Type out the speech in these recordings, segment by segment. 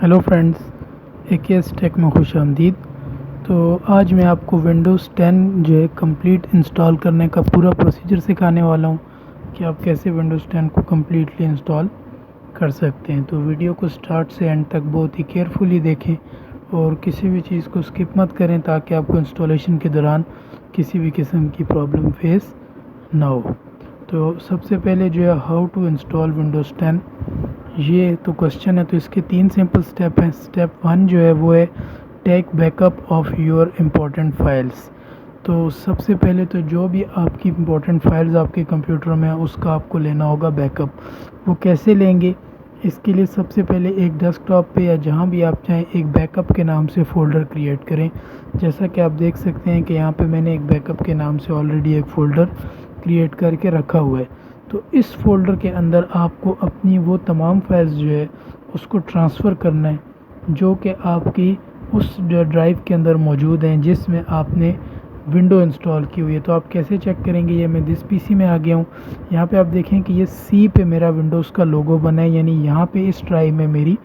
Hello friends, AKS take में खुश आमदीद। तो आज मैं आपको विंडोज़ 10 जो है कंप्लीट इंस्टॉल करने का पूरा प्रोसीजर सिखाने वाला हूँ कि आप कैसे विंडोज़ 10 को कम्प्लीटली इंस्टॉल कर सकते हैं। तो वीडियो को स्टार्ट से एंड तक बहुत ही केयरफुली देखें और किसी भी चीज़ को स्किप मत करें ताकि आपको इंस्टॉलेशन के दौरान किसी भी किस्म की प्रॉब्लम फेस ना हो। तो सबसे पहले जो है हाउ टू इंस्टॉल विंडोज़ 10 ये तो क्वेश्चन है, तो इसके 3 सिंपल स्टेप हैं। स्टेप 1 जो है वो है take backup of your important files. तो सबसे पहले तो जो भी आपकी इम्पोर्टेंट फाइल्स आपके कंप्यूटर में है उसका आपको लेना होगा बैकअप। वो कैसे लेंगे? इसके लिए सबसे पहले एक डेस्कटॉप पे या जहाँ भी आप चाहें एक बैकअप के नाम से फ़ोल्डर क्रिएट करें। जैसा कि आप देख सकते हैं कि यहाँ पे मैंने एक बैकअप के नाम से ऑलरेडी एक फ़ोल्डर क्रिएट करके रखा हुआ है। तो इस फ़ोल्डर के अंदर आपको अपनी वो तमाम फाइल्स जो है उसको ट्रांसफ़र करना है जो कि आपकी उस ड्राइव के अंदर मौजूद हैं जिसमें आपने विंडो इंस्टॉल की हुई है। तो आप कैसे चेक करेंगे? ये मैं दिस पीसी में आ गया हूँ। यहाँ पे आप देखें कि ये सी पे मेरा विंडोज़ का लोगो बना है, यानी यहाँ पे इस ड्राइव में मेरी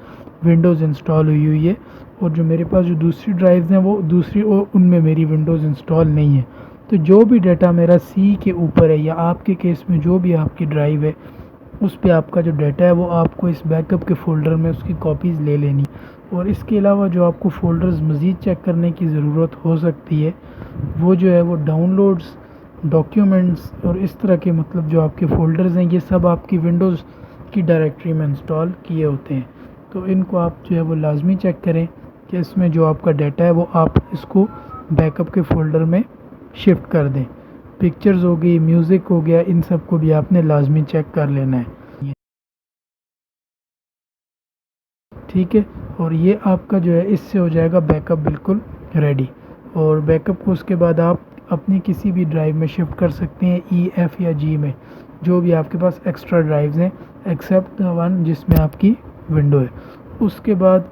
विंडोज़ इंस्टॉल हुई है। और जो मेरे पास जो दूसरी ड्राइव्स हैं वो दूसरी उनमें मेरी विंडोज़ इंस्टॉल नहीं है। तो जो भी डाटा मेरा सी के ऊपर है या आपके केस में जो भी आपकी ड्राइव है उस पे आपका जो डाटा है वो आपको इस बैकअप के फ़ोल्डर में उसकी कॉपीज़ ले लेनी। और इसके अलावा जो आपको फ़ोल्डर्स मज़ीद चेक करने की ज़रूरत हो सकती है वो जो है वो डाउनलोड्स, डॉक्यूमेंट्स और इस तरह के मतलब जो आपके फ़ोल्डर्स हैं ये सब आपकी विंडोज़ की डायरेक्टरी में इंस्टॉल किए होते हैं। तो इनको आप जो है वो लाजमी चेक करें कि इसमें जो आपका डाटा है वो आप इसको बैकअप के फ़ोल्डर में शिफ्ट कर दें। पिक्चर्स हो गई, म्यूज़िक हो गया, इन सब को भी आपने लाजमी चेक कर लेना है, ठीक है। और ये आपका जो है इससे हो जाएगा बैकअप बिल्कुल रेडी। और बैकअप को उसके बाद आप अपनी किसी भी ड्राइव में शिफ्ट कर सकते हैं, EF या G में, जो भी आपके पास एक्स्ट्रा ड्राइव्स हैं एक्सेप्ट द वन जिसमें आपकी विंडो है। उसके बाद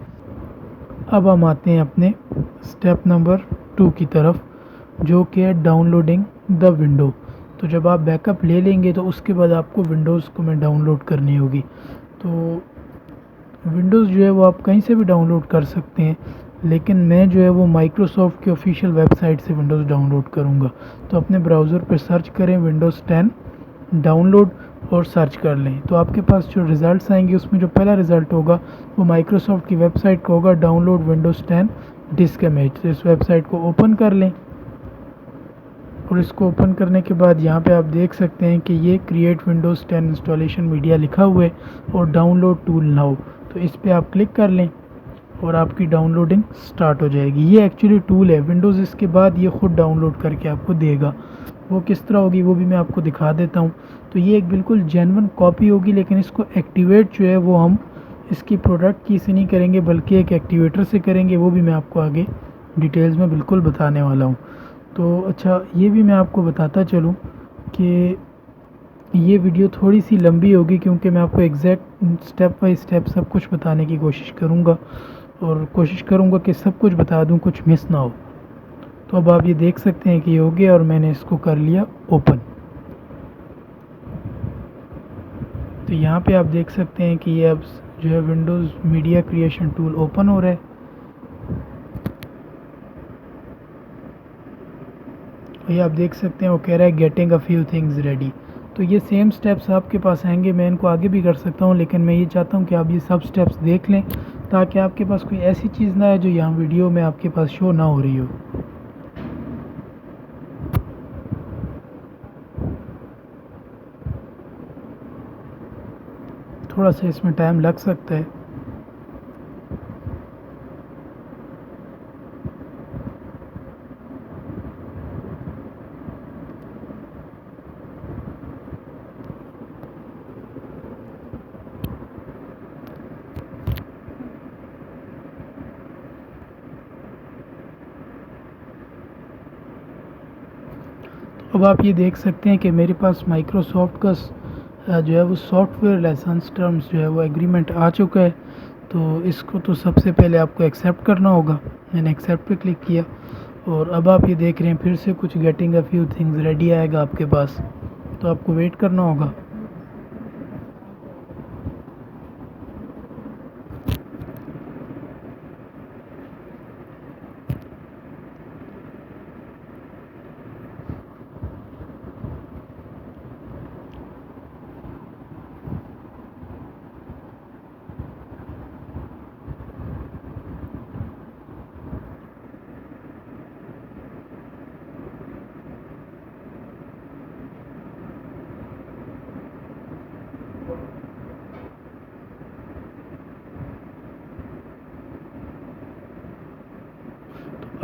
अब हम आते हैं अपने स्टेप नंबर 2 की तरफ, जो कि है डाउनलोडिंग द विंडो। तो जब आप बैकअप ले लेंगे तो उसके बाद आपको विंडोज़ को में डाउनलोड करनी होगी। तो विंडोज़ जो है वो आप कहीं से भी डाउनलोड कर सकते हैं, लेकिन मैं जो है वो माइक्रोसॉफ्ट की ऑफिशियल वेबसाइट से विंडोज़ डाउनलोड करूँगा। तो अपने ब्राउज़र पर सर्च करें विंडोज़ 10 डाउनलोड और सर्च कर लें। तो आपके पास जो रिज़ल्ट्स आएंगे उसमें जो पहला रिज़ल्ट होगा वो माइक्रोसॉफ्ट की वेबसाइट का होगा, डाउनलोड विंडोज़ 10 डिस्क इमेज। तो इस वेबसाइट को ओपन कर लें और इसको ओपन करने के बाद यहाँ पे आप देख सकते हैं कि ये क्रिएट विंडोज़ 10 इंस्टॉलेशन मीडिया लिखा हुआ है और डाउनलोड टूल नाउ। तो इस पर आप क्लिक कर लें और आपकी डाउनलोडिंग स्टार्ट हो जाएगी। ये एक्चुअली टूल है, विंडोज़ इसके बाद ये ख़ुद डाउनलोड करके आपको देगा। वो किस तरह होगी वो भी मैं आपको दिखा देता हूँ। तो ये एक बिल्कुल जेन्युइन कॉपी होगी, लेकिन इसको एक्टिवेट जो है वो हम इसकी प्रोडक्ट की से नहीं करेंगे बल्कि एक एक्टिवेटर से करेंगे। वो भी मैं आपको आगे डिटेल्स में बिल्कुल बताने वाला हूँ। तो अच्छा, ये भी मैं आपको बताता चलूँ कि ये वीडियो थोड़ी सी लंबी होगी क्योंकि मैं आपको एग्जैक्ट स्टेप बाय स्टेप सब कुछ बताने की कोशिश करूँगा और कोशिश करूँगा कि सब कुछ बता दूँ, कुछ मिस ना हो। तो अब आप ये देख सकते हैं कि ये हो गया और मैंने इसको कर लिया ओपन। तो यहाँ पे आप देख सकते हैं कि ये अब जो है Windows media creation tool open हो रहा है। और ये आप देख सकते हैं वो कह रहा है getting a few things ready. तो ये सेम स्टेप्स आपके पास आएंगे, मैं इनको आगे भी कर सकता हूँ, लेकिन मैं ये चाहता हूँ कि आप ये सब स्टेप्स देख लें ताकि आपके पास कोई ऐसी चीज़ ना है जो यहाँ वीडियो में आपके पास शो ना हो रही हो। थोड़ा सा इसमें टाइम लग सकता है। अब आप ये देख सकते हैं कि मेरे पास माइक्रोसॉफ्ट का जो है वो सॉफ्टवेयर लाइसेंस टर्म्स जो है वो एग्रीमेंट आ चुका है। तो इसको तो सबसे पहले आपको एक्सेप्ट करना होगा। मैंने एक्सेप्ट पे क्लिक किया और अब आप ये देख रहे हैं फिर से कुछ getting a few things ready आएगा आपके पास, तो आपको वेट करना होगा।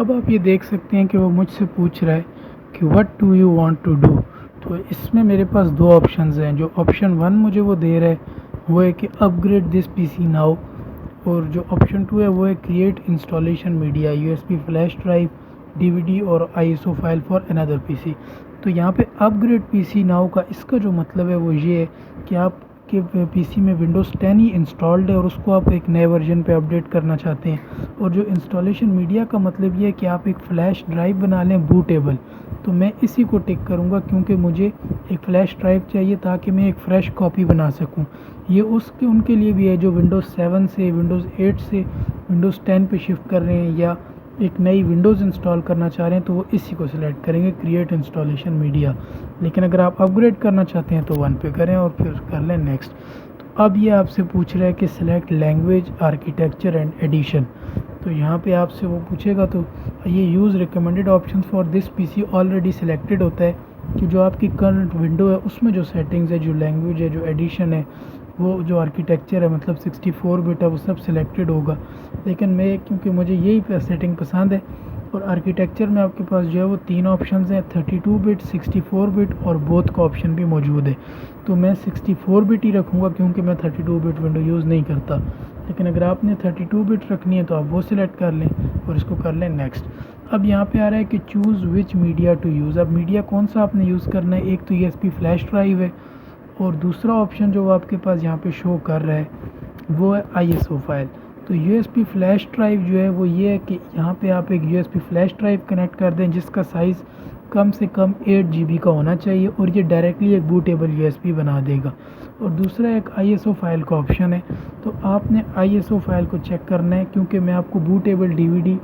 अब आप ये देख सकते हैं कि वो मुझसे पूछ रहा है कि what do you want to do. तो इसमें मेरे पास दो ऑप्शंस हैं। जो ऑप्शन 1 मुझे वो दे रहा है वो है कि अपग्रेड दिस पीसी नाउ, और जो ऑप्शन 2 है वो है create installation media, USB flash drive, DVD और ISO file for another PC. तो यहाँ पे अपग्रेड पीसी नाउ का इसका जो मतलब है वो ये है कि आपके पीसी में विंडोज़ 10 ही इंस्टॉल्ड है और उसको आप एक नए वर्जन पे अपडेट करना चाहते हैं। और जो इंस्टॉलेशन मीडिया का मतलब ये है कि आप एक फ़्लैश ड्राइव बना लें बूटेबल। तो मैं इसी को टिक करूँगा क्योंकि मुझे एक फ़्लैश ड्राइव चाहिए ताकि मैं एक फ़्रेश कॉपी बना सकूँ। ये उसके उनके लिए भी है जो विंडोज़ 7 से विंडोज़ 8 से विंडोज़ 10 पे शिफ्ट कर रहे हैं या एक नई विंडोज़ इंस्टॉल करना चाह रहे हैं, तो वो इसी को सिलेक्ट करेंगे, क्रिएट इंस्टॉलेशन मीडिया। लेकिन अगर आप अपग्रेड करना चाहते हैं तो 1 पे करें और फिर कर लें नेक्स्ट। तो अब ये आपसे पूछ रहा है कि select language, architecture and edition. तो यहाँ पे आपसे वो पूछेगा तो ये use recommended options for this PC already selected होता है कि जो आपकी करंट विंडो है उसमें जो सेटिंग्स है, जो लैंग्वेज है, जो एडिशन है, वो जो आर्किटेक्चर है मतलब 64 बिट है, वो सब सिलेक्टेड होगा। लेकिन मैं क्योंकि मुझे यही सेटिंग पसंद है और आर्किटेक्चर में आपके पास जो है वो 3 ऑप्शंस हैं, 32 बिट, 64 बिट और बोथ का ऑप्शन भी मौजूद है। तो मैं 64 बिट ही रखूँगा क्योंकि मैं 32 बिट विंडो यूज़ नहीं करता। लेकिन अगर आपने 32 बिट रखनी है तो आप वो सिलेक्ट कर लें और इसको कर लें नेक्स्ट। अब यहाँ पे आ रहा है कि choose which media to use. अब मीडिया कौन सा आपने यूज़ करना है, एक तो यूएसबी फ्लैश ड्राइव है और दूसरा ऑप्शन जो आपके पास यहाँ पे शो कर रहा है वो है आईएसओ फाइल। तो यूएसबी फ्लैश ड्राइव जो है वो ये है कि यहाँ पे आप एक यूएसबी फ्लैश ड्राइव कनेक्ट कर दें जिसका साइज़ कम से कम 8 GB का होना चाहिए और ये डायरेक्टली एक बूटेबल यूएसबी बना देगा। और दूसरा एक आईएसओ फाइल का ऑप्शन है। तो आपने आईएसओ फाइल को चेक करना है क्योंकि मैं आपको बूटेबल डीवीडी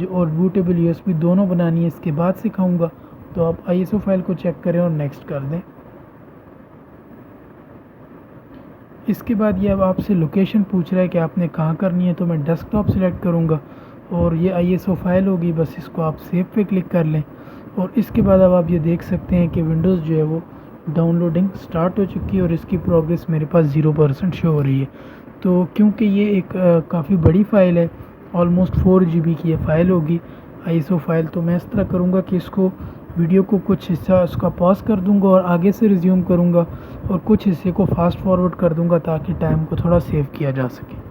और बूटेबल यूएसबी दोनों बनानी है इसके बाद सिखाऊंगा। तो आप आईएसओ फाइल को चेक करें और नेक्स्ट कर दें। इसके बाद ये अब आपसे लोकेशन पूछ रहा है कि आपने कहाँ करनी है, तो मैं डेस्कटॉप सिलेक्ट करूँगा और ये आईएसओ फाइल होगी, बस इसको आप सेव पे क्लिक कर लें। और इसके बाद अब आप ये देख सकते हैं कि विंडोज़ जो है वो डाउनलोडिंग स्टार्ट हो चुकी है और इसकी प्रोग्रेस मेरे पास 0% शो हो रही है। तो क्योंकि ये एक काफ़ी बड़ी फ़ाइल है, ऑलमोस्ट 4 GB की ये फ़ाइल होगी आईएसओ फाइल, तो मैं इस तरह करूँगा कि इसको वीडियो को कुछ हिस्सा उसका पॉज कर दूंगा और आगे से रिज्यूम करूंगा और कुछ हिस्से को फास्ट फॉरवर्ड कर दूंगा ताकि टाइम को थोड़ा सेव किया जा सके।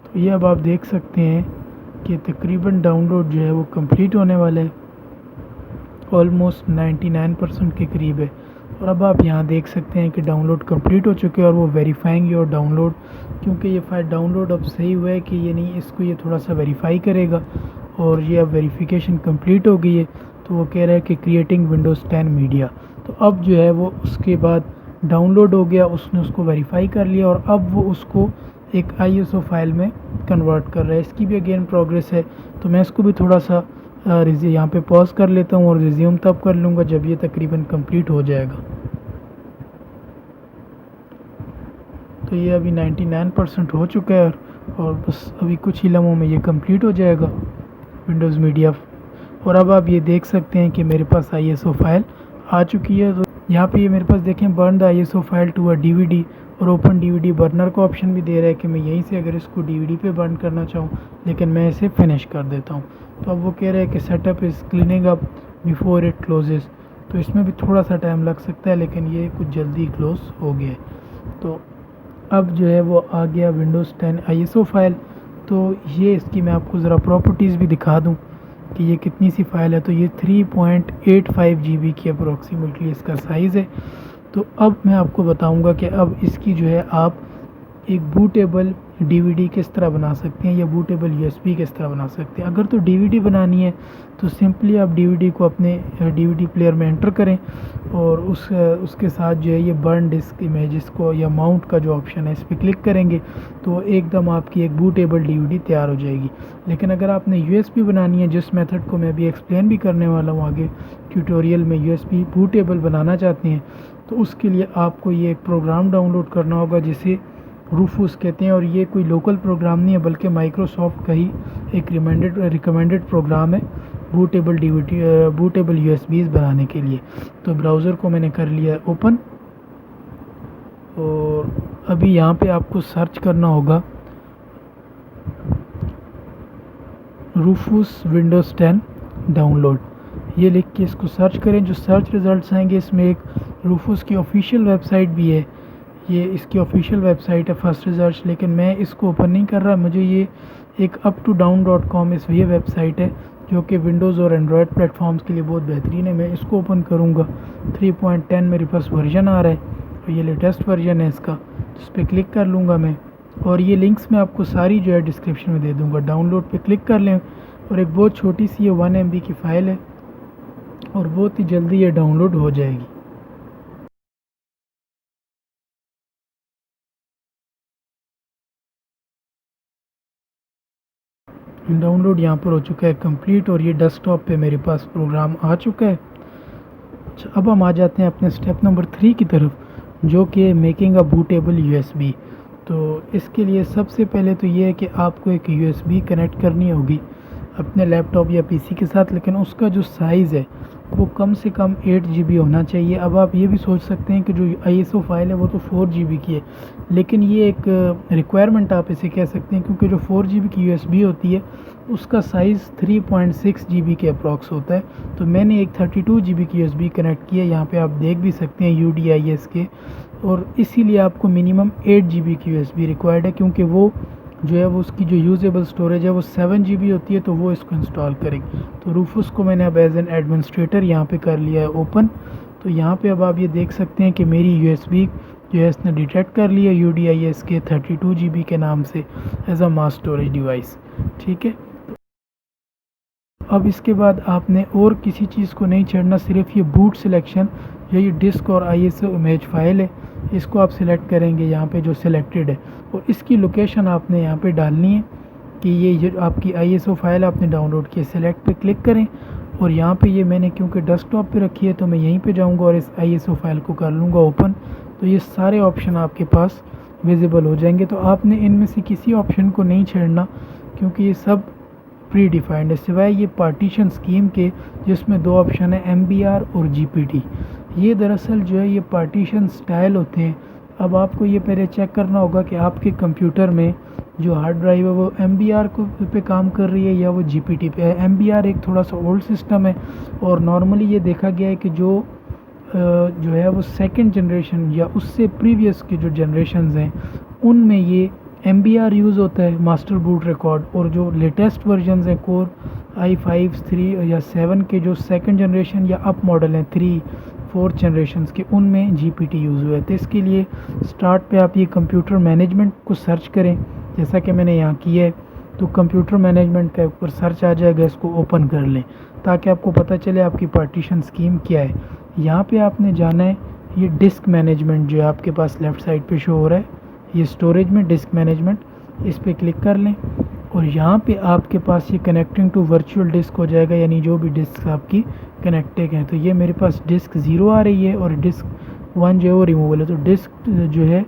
तो ये अब आप देख सकते हैं कि तकरीबन डाउनलोड जो है वो कंप्लीट होने वाला है, ऑलमोस्ट 99% के करीब है। और अब आप यहाँ देख सकते हैं कि डाउनलोड कंप्लीट हो चुके हैं और वो वेरीफाइंग योर डाउनलोड, क्योंकि ये फाइल डाउनलोड अब सही हुआ है कि ये नहीं, इसको ये थोड़ा सा वेरीफाई करेगा। और ये अब वेरिफिकेशन कंप्लीट हो गई है तो वो कह रहा है कि क्रिएटिंग विंडोज़ 10 मीडिया। तो अब जो है वो उसके बाद डाउनलोड हो गया, उसने उसको वेरीफाई कर लिया और अब वो उसको एक आईएसओ फाइल में कन्वर्ट कर रहा है। इसकी भी अगेन प्रोग्रेस है, तो मैं इसको भी थोड़ा सा यहाँ पे पॉज कर लेता हूँ और रिज्यूम तब कर लूँगा जब ये तकरीबन कंप्लीट हो जाएगा। तो ये अभी 99% हो चुका है और बस अभी कुछ ही लम्हों में ये कंप्लीट हो जाएगा विंडोज़ मीडिया। और अब आप ये देख सकते हैं कि मेरे पास आईएसओ फाइल आ चुकी है। तो यहाँ पे ये मेरे पास देखें burn the ISO file to a DVD और ओपन डीवीडी बर्नर का ऑप्शन भी दे रहा है कि मैं यहीं से अगर इसको डीवीडी पे बर्न करना चाहूँ, लेकिन मैं इसे फिनिश कर देता हूँ। तो अब वो कह रहा है कि setup is cleaning up before it closes. तो इसमें भी थोड़ा सा टाइम लग सकता है लेकिन ये कुछ जल्दी क्लोज हो गया है। तो अब जो है वो आ गया विंडोज़ 10 आईएसओ फाइल। तो ये इसकी मैं आपको ज़रा प्रॉपर्टीज़ भी दिखा दूँ कि ये कितनी सी फ़ाइल है। तो ये 3.85 GB की अप्रोक्सीमेटली इसका साइज़ है। तो अब मैं आपको बताऊंगा कि अब इसकी जो है आप एक बूटेबल डीवीडी किस तरह बना सकते हैं या बूटेबल यूएसबी किस तरह बना सकते हैं। अगर तो डीवीडी बनानी है तो सिंपली आप डीवीडी को अपने डीवीडी प्लेयर में एंटर करें और उसके साथ जो है ये बर्न डिस्क इमेजेस को या माउंट का जो ऑप्शन है इस पर क्लिक करेंगे तो एकदम आपकी एक बूटेबल डीवीडी तैयार हो जाएगी। लेकिन अगर आपने यूएसबी बनानी है, जिस मेथड को मैं अभी एक्सप्लेन भी करने वाला हूँ आगे ट्यूटोरियल में, यूएसबी बूटेबल बनाना चाहते हैं तो उसके लिए आपको ये एक प्रोग्राम डाउनलोड करना होगा जिसे रूफूस कहते हैं। और ये कोई लोकल प्रोग्राम नहीं है बल्कि माइक्रोसॉफ्ट का ही एक रिकमेंडेड प्रोग्राम है बूटेबल यूएसबीज़ बनाने के लिए। तो ब्राउज़र को मैंने कर लिया ओपन और अभी यहाँ पे आपको सर्च करना होगा रूफूस विंडोज़ 10 डाउनलोड। ये लिख के इसको सर्च करें। जो सर्च रिज़ल्ट्स आएंगे इसमें एक रूफूस की ऑफिशियल वेबसाइट भी है, ये इसकी ऑफिशियल वेबसाइट है फर्स्ट रिजर्च, लेकिन मैं इसको ओपन नहीं कर रहा। मुझे ये एक uptodown.com इस ये वेबसाइट है जो कि विंडोज़ और एंड्रॉयड प्लेटफॉर्म्स के लिए बहुत बेहतरीन है। मैं इसको ओपन करूँगा, 3.10 मेरे पास वर्जन आ रहा है और ये लेटेस्ट वर्जन है इसका, जिस पर क्लिक कर लूँगा मैं। और ये लिंक्स मैं आपको सारी जो है डिस्क्रिप्शन में दे दूँगा। डाउनलोड पे क्लिक कर लें और एक बहुत छोटी सी ये 1 MB की फ़ाइल है और बहुत ही जल्दी ये डाउनलोड हो जाएगी। डाउनलोड यहाँ पर हो चुका है कंप्लीट और ये डेस्कटॉप पे मेरे पास प्रोग्राम आ चुका है। अच्छा, अब हम आ जाते हैं अपने स्टेप नंबर 3 की तरफ, जो कि मेकिंग अ बूटेबल यूएसबी। तो इसके लिए सबसे पहले तो ये है कि आपको एक यूएसबी कनेक्ट करनी होगी अपने लैपटॉप या पीसी के साथ, लेकिन उसका जो साइज़ है वो कम से कम 8 GB होना चाहिए। अब आप ये भी सोच सकते हैं कि जो ISO फाइल है वो तो 4 GB की है, लेकिन ये एक रिक्वायरमेंट आप इसे कह सकते हैं, क्योंकि जो 4 GB की यूएसबी होती है उसका साइज़ 3.6 GB के अप्रॉक्स होता है। तो मैंने एक 32 GB की यूएसबी कनेक्ट की है, यहाँ पे आप देख भी सकते हैं UDIS के, और इसीलिए आपको मिनिमम 8 GB की यूएसबी रिक्वायर्ड है, क्योंकि वो जो है वो उसकी जो यूजेबल स्टोरेज है वो 7 GB होती है, तो वो इसको इंस्टॉल करेगी। तो रूफूस को मैंने अब एज एन एडमिनिस्ट्रेटर यहाँ पे कर लिया है ओपन। तो यहाँ पे अब आप ये देख सकते हैं कि मेरी यूएसबी जो है इसने डिटेक्ट कर लिया UDIS के 32 GB के नाम से as a mass storage device. ठीक है, अब इसके बाद आपने और किसी चीज़ को नहीं छेड़ना, सिर्फ ये बूट सिलेक्शन या ये डिस्क और ISO इमेज फाइल है, इसको आप सिलेक्ट करेंगे यहाँ पे जो सिलेक्टेड है, और इसकी लोकेशन आपने यहाँ पे डालनी है कि ये आपकी ISO फाइल आपने डाउनलोड की है। सिलेक्ट पे क्लिक करें और यहाँ पे ये मैंने क्योंकि डेस्कटॉप पे रखी है तो मैं यहीं पे जाऊँगा और इस ISO फाइल को कर लूँगा ओपन। तो ये सारे ऑप्शन आपके पास विजिबल हो जाएंगे। तो आपने इनमें से किसी ऑप्शन को नहीं छेड़ना, क्योंकि ये सब प्री डिफाइंड है, सिवाय ये पार्टीशन स्कीम के जिसमें 2 ऑप्शन है MBR और GPT। ये दरअसल जो है ये पार्टीशन स्टाइल होते हैं। अब आपको ये पहले चेक करना होगा कि आपके कंप्यूटर में जो हार्ड ड्राइव है वो MBR को पे काम कर रही है या वो GPT पे है। MBR एक थोड़ा सा ओल्ड सिस्टम है और नॉर्मली ये देखा गया है कि जो है वो सेकंड जनरेशन या उससे प्रीवियस के जो जनरेशन्स हैं उनमें ये MBR यूज़ होता है मास्टर बूट रिकॉर्ड, और जो लेटेस्ट वर्जन्स हैं कोर i5 3 या 7 के जो सेकंड जनरेशन या अप मॉडल हैं 3-4 जनरेशन्स के, उनमें GPT यूज़ हुआ है। तो इसके लिए स्टार्ट पे आप ये कंप्यूटर मैनेजमेंट को सर्च करें, जैसा कि मैंने यहाँ किया है। तो कंप्यूटर मैनेजमेंट के ऊपर सर्च आ जाएगा, इसको ओपन कर लें ताकि आपको पता चले आपकी पार्टीशन स्कीम क्या है। यहाँ पे आपने जाना है ये डिस्क मैनेजमेंट जो है आपके पास लेफ़्ट साइड पे शो हो रहा है, ये स्टोरेज में डिस्क मैनेजमेंट, इस पर क्लिक कर लें और यहाँ पे आपके पास ये कनेक्टिंग टू वर्चुअल डिस्क हो जाएगा, यानी जो भी डिस्क आपकी कनेक्टेड हैं। तो ये मेरे पास डिस्क 0 आ रही है और डिस्क 1 जो है वो रिमूवल है। तो डिस्क जो है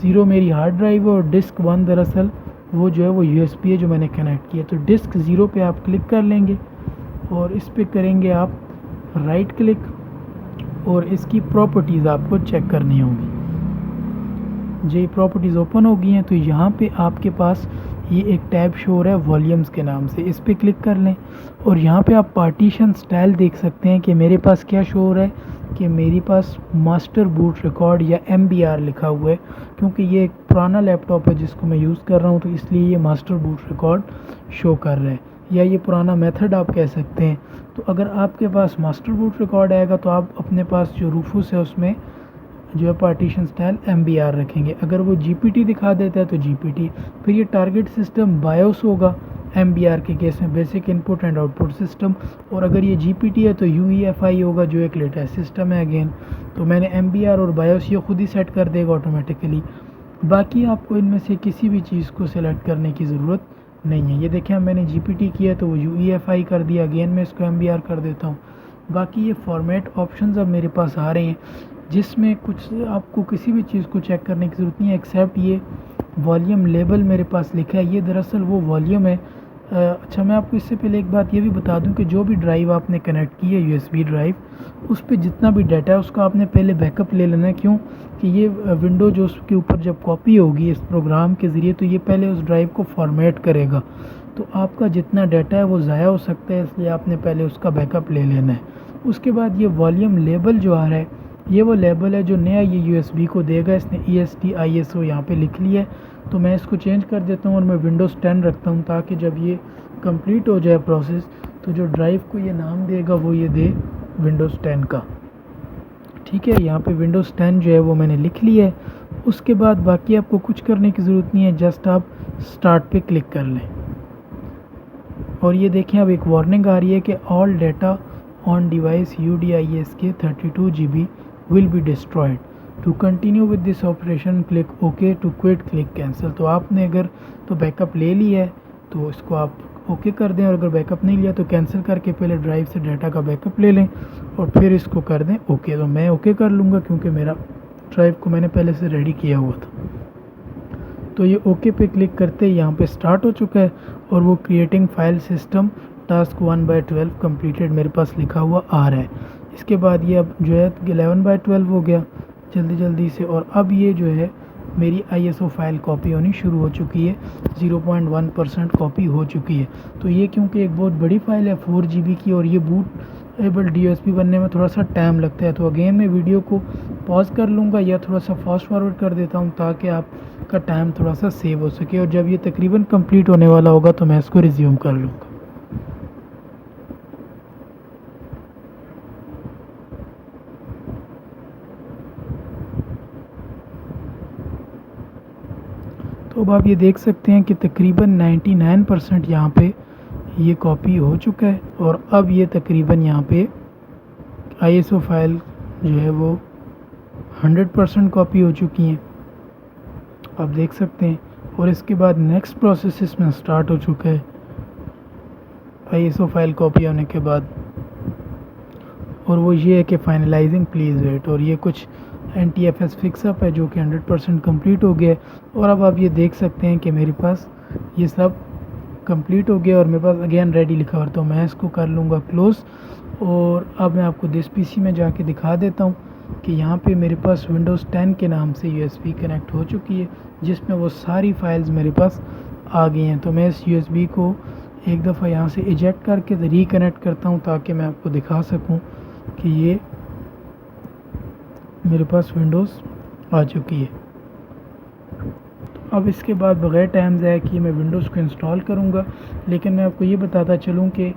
0 मेरी हार्ड ड्राइव है और डिस्क 1 दरअसल वो जो है वो USB है जो मैंने कनेक्ट किया। तो डिस्क 0 पे आप क्लिक कर लेंगे और इस पर करेंगे आप राइट क्लिक और इसकी प्रॉपर्टीज़ आपको चेक करनी होगी। जो प्रॉपर्टीज़ ओपन हो गई हैं तो यहाँ पे आपके पास ये एक टैब शो हो रहा है वॉल्यूम्स के नाम से, इस पर क्लिक कर लें और यहाँ पे आप पार्टीशन स्टाइल देख सकते हैं कि मेरे पास क्या शो हो रहा है कि मेरे पास मास्टर बूट रिकॉर्ड या MBR लिखा हुआ है, क्योंकि ये एक पुराना लैपटॉप है जिसको मैं यूज़ कर रहा हूँ, तो इसलिए ये मास्टर बूट रिकॉर्ड शो कर रहा है, या ये पुराना मेथड आप कह सकते हैं। तो अगर आपके पास मास्टर बूट रिकॉर्ड आएगा तो आप अपने पास जो रूफूस है उसमें जो है पार्टीशन स्टाइल MBR रखेंगे। अगर वो GPT दिखा देता है तो GPT। फिर ये टारगेट सिस्टम बायोस होगा MBR के केस में, basic input and output system. और अगर ये GPT है तो UEFI होगा जो एक लेटेस्ट सिस्टम है अगेन। तो मैंने MBR और बायोस ये खुद ही सेट कर देगा ऑटोमेटिकली। बाकी आपको इनमें से किसी भी चीज़ को सिलेक्ट करने की ज़रूरत नहीं है। ये देखें मैंने GPT किया तो वो UEFI कर दिया, अगेन मैं इसको MBR कर देता हूँ। बाकी ये फॉर्मेट ऑप्शंस अब मेरे पास आ रहे हैं जिसमें कुछ आपको किसी भी चीज़ को चेक करने की ज़रूरत नहीं है एक्सेप्ट ये वॉल्यूम लेबल मेरे पास लिखा है, ये दरअसल वो वॉल्यूम है। अच्छा, मैं आपको इससे पहले एक बात ये भी बता दूं कि जो भी ड्राइव आपने कनेक्ट की है USB ड्राइव, उस पर जितना भी डाटा है उसका आपने पहले बैकअप ले लेना है। क्यों कि ये विंडो जो उसके ऊपर जब कॉपी होगी इस प्रोग्राम के ज़रिए तो ये पहले उस ड्राइव को फॉर्मेट करेगा, तो आपका जितना डाटा है वो ज़ाया हो सकता है, इसलिए आपने पहले उसका बैकअप ले लेना है। उसके बाद ये वॉल्यूम लेबल जो आ रहा है ये वो लेबल है जो नया ये USB को देगा। इसने EST ISO यहाँ पे लिख लिया है, तो मैं इसको चेंज कर देता हूँ और मैं विंडोज़ 10 रखता हूँ ताकि जब ये कंप्लीट हो जाए प्रोसेस तो जो ड्राइव को ये नाम देगा वो ये दे विंडोज़ 10 का। ठीक है, यहाँ पे विंडोज़ 10 जो है वो मैंने लिख लिया है। उसके बाद बाकी आपको कुछ करने की ज़रूरत नहीं है, जस्ट आप स्टार्ट पे क्लिक कर लें। और ये देखें अब एक वार्निंग आ रही है कि all data on device UDISK 32 GB will be destroyed. To continue with this operation click OK, to quit click cancel। तो आपने अगर तो बैकअप ले लिया है तो इसको आप ओके कर दें, और अगर बैकअप नहीं लिया तो कैंसिल करके पहले ड्राइव से डाटा का बैकअप ले लें और फिर इसको कर दें ओके। तो मैं ओके कर लूँगा क्योंकि मेरा ड्राइव को मैंने पहले से रेडी किया हुआ था। तो ये ओके पे क्लिक करते ही यहाँ पे स्टार्ट हो चुका है और वो creating file system task 1/12 completed मेरे पास लिखा हुआ आ रहा है। इसके बाद ये अब जो है 11/12 हो गया जल्दी से, और अब ये जो है मेरी ISO फाइल कॉपी होनी शुरू हो चुकी है, 0.1% कॉपी हो चुकी है। तो ये क्योंकि एक बहुत बड़ी फ़ाइल है 4 GB की और ये बूट एबल DSP बनने में थोड़ा सा टाइम लगता है, तो अगेन मैं वीडियो को पॉज कर लूँगा या थोड़ा सा फास्ट फॉरवर्ड कर देता हूँ ताकि आपका टाइम थोड़ा सा सेव हो सके, और जब ये तकरीबन कंप्लीट होने वाला होगा तो मैं इसको रिज्यूम कर लूँगा। तो अब आप ये देख सकते हैं कि तकरीबन 99% यहाँ पे ये कॉपी हो चुका है, और अब ये तकरीबन यहाँ पे ISO फाइल जो है वो 100% कॉपी हो चुकी हैं, आप देख सकते हैं। और इसके बाद नेक्स्ट प्रोसेस इसमें स्टार्ट हो चुका है ISO फाइल कॉपी होने के बाद, और वो ये है कि फाइनलाइजिंग प्लीज़ वेट, और ये कुछ NTFS फिक्सअप है जो कि 100% कंप्लीट हो गया है। और अब आप ये देख सकते हैं कि मेरे पास ये सब कंप्लीट हो गया और मेरे पास अगेन रेडी लिखा हुआ, तो मैं इसको कर लूँगा क्लोज़। और अब मैं आपको दिस PC में जाके दिखा देता हूँ कि यहाँ पे मेरे पास विंडोज़ 10 के नाम से USB कनेक्ट हो चुकी है जिसमें वो सारी फाइल्स मेरे पास आ गई हैं। तो मैं इस USB को एक दफ़ा यहाँ से इजेक्ट करके रिकनेक्ट करता हूँ ताकि मैं आपको दिखा सकूँ कि ये मेरे पास विंडोज़ आ चुकी है। अब इसके बाद बग़ैर टाइम ज़ाया किए मैं विंडोज़ को इंस्टॉल करूँगा, लेकिन मैं आपको ये बताता चलूँ कि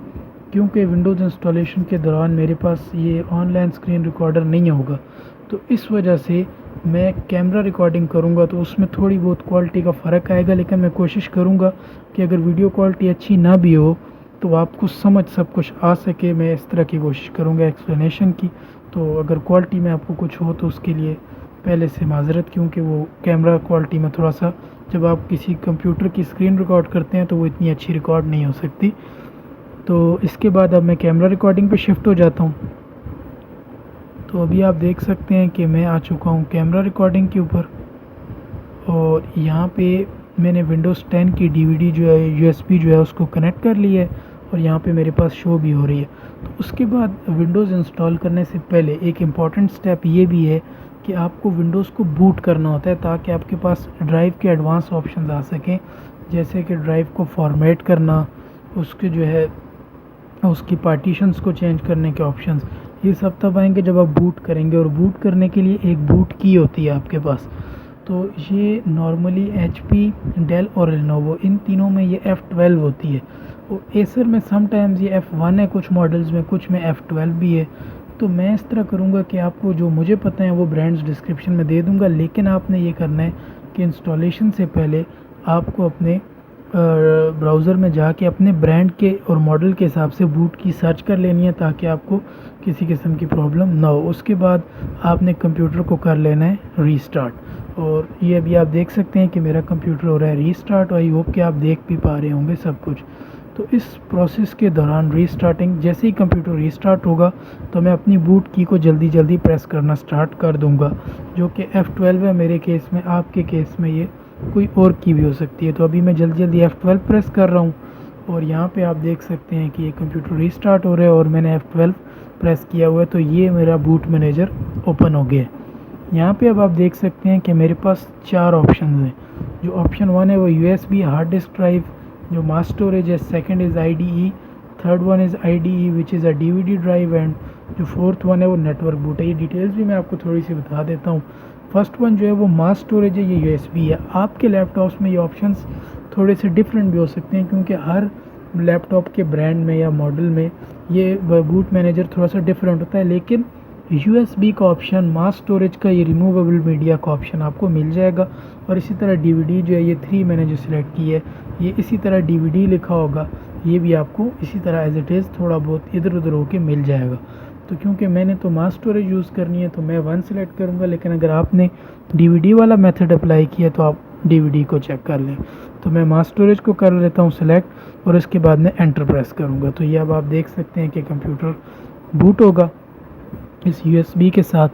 क्योंकि विंडोज़ इंस्टॉलेशन के दौरान मेरे पास ये ऑनलाइन स्क्रीन रिकॉर्डर नहीं होगा, तो इस वजह से मैं कैमरा रिकॉर्डिंग करूँगा तो उसमें थोड़ी बहुत क्वालिटी का फ़र्क आएगा, लेकिन मैं कोशिश करूँगा कि अगर वीडियो क्वालिटी अच्छी ना भी हो तो आपको समझ सब कुछ आ सके। मैं इस तरह की कोशिश करूँगा एक्सप्लेनेशन की, तो अगर क्वालिटी में आपको कुछ हो तो उसके लिए पहले से माज़रत, क्योंकि वो कैमरा क्वालिटी में थोड़ा सा जब आप किसी कंप्यूटर की स्क्रीन रिकॉर्ड करते हैं तो वो इतनी अच्छी रिकॉर्ड नहीं हो सकती। तो इसके बाद अब मैं कैमरा रिकॉर्डिंग पे शिफ्ट हो जाता हूँ। तो अभी आप देख सकते हैं कि मैं आ चुका हूँ कैमरा रिकॉर्डिंग के ऊपर, और यहाँ पे मैंने विंडोज़ 10 की DVD जो है USB जो है उसको कनेक्ट कर लिया है और यहाँ पे मेरे पास शो भी हो रही है। तो उसके बाद विंडोज़ इंस्टॉल करने से पहले एक इम्पॉर्टेंट स्टेप ये भी है कि आपको विंडोज़ को बूट करना होता है ताकि आपके पास ड्राइव के एडवांस ऑप्शंस आ सकें, जैसे कि ड्राइव को फॉर्मेट करना, उसके जो है उसकी पार्टीशंस को चेंज करने के ऑप्शंस, ये सब तब आएंगे जब आप बूट करेंगे। और बूट करने के लिए एक बूट की होती है आपके पास, तो ये नॉर्मली HP, डेल और लेनोवो इन तीनों में ये F12 होती है। और एसर में समटाइम्स ये F1 है कुछ मॉडल्स में, कुछ में F12 भी है। तो मैं इस तरह करूँगा कि आपको जो मुझे पता है वो ब्रांड्स डिस्क्रिप्शन में दे दूँगा, लेकिन आपने ये करना है कि इंस्टॉलेशन से पहले आपको अपने ब्राउज़र में जाके अपने ब्रांड के और मॉडल के हिसाब से बूट की सर्च कर लेनी है, ताकि आपको किसी किस्म की प्रॉब्लम ना हो। उसके बाद आपने कंप्यूटर को कर लेना है रीस्टार्ट, और ये अभी आप देख सकते हैं कि मेरा कंप्यूटर हो रहा है रीस्टार्ट। आई होप कि आप देख भी पा रहे होंगे सब कुछ। तो इस प्रोसेस के दौरान रीस्टार्टिंग, जैसे ही कंप्यूटर रीस्टार्ट होगा तो मैं अपनी बूट की को जल्दी जल्दी प्रेस करना स्टार्ट कर दूंगा, जो कि F12 है मेरे केस में। आपके केस में ये कोई और की भी हो सकती है। तो अभी मैं जल्दी जल्दी F12 प्रेस कर रहा हूँ, और यहाँ पे आप देख सकते हैं कि ये कंप्यूटर रीस्टार्ट हो रहा है और मैंने F12 प्रेस किया हुआ है। तो ये मेरा बूट मैनेजर ओपन हो गया है। यहाँ पे अब आप देख सकते हैं कि मेरे पास 4 ऑप्शन हैं। जो ऑप्शन 1 है वो USB हार्ड डिस्क ड्राइव, जो मास स्टोरेज है। Second is IDE, third one is IDE which is a DVD drive, and जो फोर्थ वन है वो नेटवर्क बूट है। ये डिटेल्स भी मैं आपको थोड़ी सी बता देता हूँ। फर्स्ट वन जो है वो मास स्टोरेज है, ये USB है। आपके लैपटॉप्स में ये ऑप्शंस थोड़े से डिफरेंट भी हो सकते हैं, क्योंकि हर लैपटॉप के ब्रांड में या मॉडल में ये बूट मैनेजर थोड़ा सा डिफरेंट होता है। लेकिन USB का ऑप्शन, मास स्टोरेज का ये रिमूवेबल मीडिया का ऑप्शन आपको मिल जाएगा। और इसी तरह DVD जो है, ये 3 मैंने जो सिलेक्ट की है, ये इसी तरह DVD लिखा होगा, ये भी आपको इसी तरह एज इट इज़ थोड़ा बहुत इधर उधर होके मिल जाएगा। तो क्योंकि मैंने तो मास स्टोरेज यूज़ करनी है तो मैं 1 सिलेक्ट करूँगा, लेकिन अगर आपने DVD वाला मेथड अप्लाई किया तो आप DVD को चेक कर लें। तो मैं मास स्टोरेज को कर लेता हूँ सिलेक्ट, और इसके बाद मैं एंटर प्रेस करूँगा। तो ये अब आप देख सकते हैं कि कंप्यूटर बूट होगा इस USB के साथ,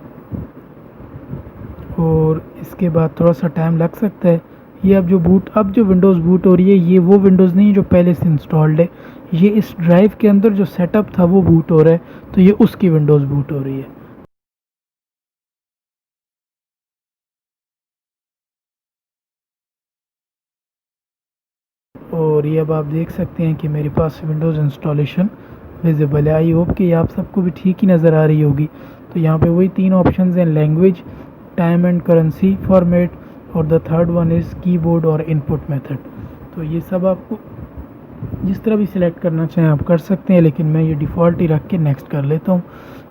और इसके बाद थोड़ा सा टाइम लग सकता है। ये अब जो विंडोज़ बूट हो रही है, ये वो विंडोज़ नहीं है जो पहले से इंस्टॉल्ड है। ये इस ड्राइव के अंदर जो सेटअप था वो बूट हो रहा है, तो ये उसकी विंडोज़ बूट हो रही है। और ये अब आप देख सकते हैं कि मेरे पास विंडोज़ इंस्टॉलेशन विजिबल है। आई होप कि आप सबको भी ठीक ही नज़र आ रही होगी। तो यहाँ पे वही 3 ऑप्शंस हैं, language, time and currency format, और the third one is keyboard और इनपुट मेथड। तो ये सब आपको जिस तरह भी सिलेक्ट करना चाहें आप कर सकते हैं, लेकिन मैं ये डिफ़ॉल्ट ही रख के नेक्स्ट कर लेता हूँ।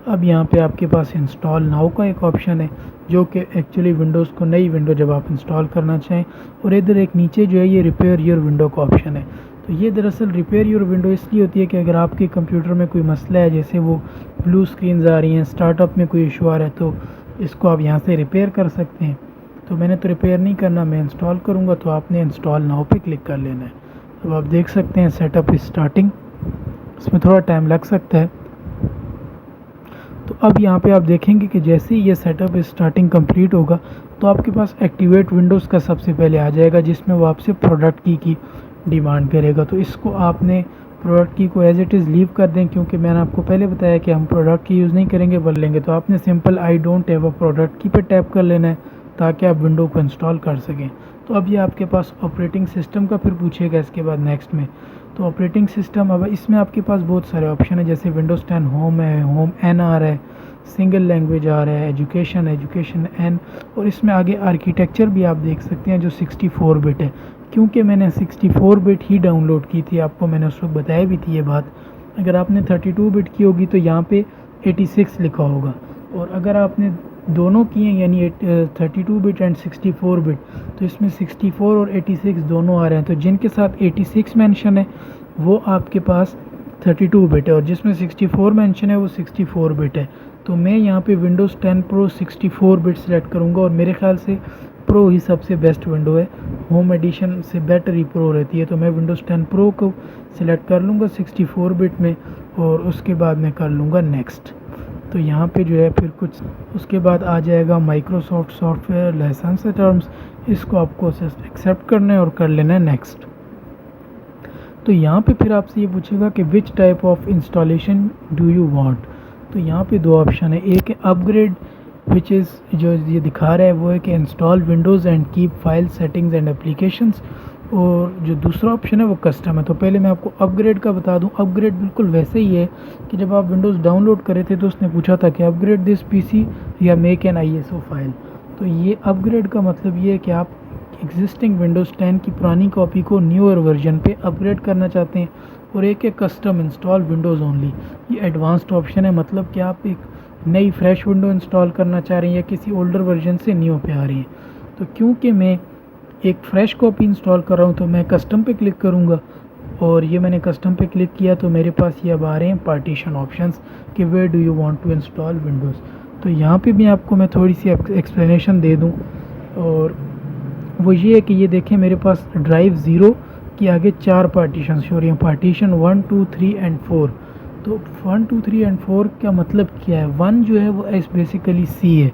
अब यहाँ पे आपके पास इंस्टॉल नाउ का एक ऑप्शन है, जो कि एक्चुअली विंडोज़ को नई विंडो जब आप इंस्टॉल करना चाहें, और इधर एक नीचे जो है ये रिपेयर योर विंडो का ऑप्शन है। तो ये दरअसल रिपेयर योर विंडो इसलिए होती है कि अगर आपके कंप्यूटर में कोई मसला है, जैसे वो ब्लू स्क्रीन्स आ रही हैं, स्टार्टअप में कोई इशू आ रहा है, तो इसको आप यहाँ से रिपेयर कर सकते हैं। तो मैंने तो रिपेयर नहीं करना, मैं इंस्टॉल करूँगा। तो आपने इंस्टॉल नाउ पे क्लिक कर लेना है। तो आप देख सकते हैं सेटअप इज स्टार्टिंग, इसमें थोड़ा टाइम लग सकता है। तो अब यहाँ पे आप देखेंगे कि जैसे ही ये सेटअप इज स्टार्टिंग कंप्लीट होगा, तो आपके पास एक्टिवेट विंडोज़ का सबसे पहले आ जाएगा, जिसमें वो आपसे प्रोडक्ट की डिमांड करेगा। तो इसको आपने प्रोडक्ट की को एज इट इज़ लीव कर दें, क्योंकि मैंने आपको पहले बताया कि हम प्रोडक्ट की यूज़ नहीं करेंगे बदल लेंगे। तो आपने simple I don't have a product की पे टैप कर लेना है, ताकि आप विंडो को इंस्टॉल कर सकें। तो अब ये आपके पास ऑपरेटिंग सिस्टम का फिर पूछेगा इसके बाद नेक्स्ट में। तो ऑपरेटिंग सिस्टम, अब इसमें आपके पास बहुत सारे ऑप्शन है, जैसे विंडोज़ 10 होम है, होम NR है, सिंगल लैंग्वेज आ रहा है, एजुकेशन N, और इसमें आगे आर्किटेक्चर भी आप देख सकते हैं जो 64 बिट है। क्योंकि मैंने 64 बिट ही डाउनलोड की थी, आपको मैंने उस वक्त बताया भी थी ये बात। अगर आपने 32 बिट की होगी तो यहाँ पे 86 लिखा होगा, और अगर आपने दोनों किए यानी 32 बिट एंड 64 बिट, तो इसमें 64 और 86 दोनों आ रहे हैं। तो जिनके साथ 86 मेंशन है वो आपके पास 32 बिट है, और जिसमें 64 मेंशन है वो 64 बिट है। तो मैं यहाँ पे विंडोज़ 10 प्रो 64 बिट सेलेक्ट करूँगा, और मेरे ख्याल से प्रो ही सबसे बेस्ट विंडो है, होम एडिशन से बेटर ही प्रो रहती है। तो मैं विंडोज़ 10 प्रो को सिलेक्ट कर लूँगा 64 बिट में, और उसके बाद मैं कर लूँगा नेक्स्ट। तो यहाँ पे जो है फिर कुछ उसके बाद आ जाएगा माइक्रोसॉफ्ट सॉफ्टवेयर लाइसेंस टर्म्स, इसको आपको एक्सेप्ट करना है और कर लेना है नेक्स्ट। तो यहाँ पे फिर आपसे ये पूछेगा कि which type of installation do you want. तो यहाँ पे 2 ऑप्शन है, एक है अपग्रेड विच इज़ जो ये दिखा रहा है वो है कि install Windows and keep file settings and applications, और जो दूसरा ऑप्शन है वो कस्टम है। तो पहले मैं आपको अपग्रेड का बता दूं, अपग्रेड बिल्कुल वैसे ही है कि जब आप विंडोज़ डाउनलोड करे थे तो उसने पूछा था कि अपग्रेड दिस PC या मेक एन ISO फाइल। तो ये अपग्रेड का मतलब ये है कि आप एग्जिस्टिंग विंडोज़ 10 की पुरानी कॉपी को न्यूअर वर्जन पे अपग्रेड करना चाहते हैं। और एक है कस्टम इंस्टॉल विंडोज़ ओनली, ये एडवांस्ड ऑप्शन है, मतलब कि आप एक नई फ्रेश विंडो इंस्टॉल करना चाह रहे हैं या किसी ओल्डर वर्जन से न्यू पे आ रही है। तो क्योंकि मैं एक फ़्रेश कॉपी इंस्टॉल कर रहा हूँ तो मैं कस्टम पे क्लिक करूँगा, और ये मैंने कस्टम पे क्लिक किया तो मेरे पास ये अब आ रहे हैं पार्टीशन ऑप्शंस कि where do you want to install Windows. तो यहाँ पे भी आपको मैं थोड़ी सी एक्सप्लेनेशन दे दूँ, और वो ये है कि ये देखें मेरे पास ड्राइव ज़ीरो के आगे 4 पार्टीशन शो रही हैं, पार्टीशन 1 2 3 एंड 4। तो 1 2 3 एंड 4 का मतलब क्या है? 1 जो है वो बेसिकली सी है।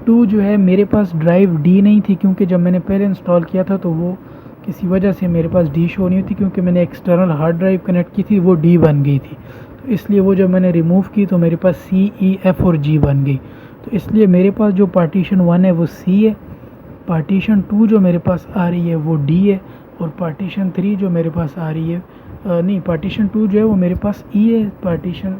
2 जो है, मेरे पास ड्राइव डी नहीं थी क्योंकि जब मैंने पहले इंस्टॉल किया था तो वो किसी वजह से मेरे पास डी शो नहीं थी, क्योंकि मैंने एक्सटर्नल हार्ड ड्राइव कनेक्ट की थी, वो डी बन गई थी। तो इसलिए वो जब मैंने रिमूव की तो मेरे पास सी ई एफ़ और जी बन गई। तो इसलिए मेरे पास जो पार्टीशन 1 है वो सी है, पार्टीशन 2 जो मेरे पास आ रही है वो डी है, और पार्टीशन 3 जो मेरे पास आ रही है नहीं, पार्टीशन 2 जो है वो मेरे पास ई है, पार्टीशन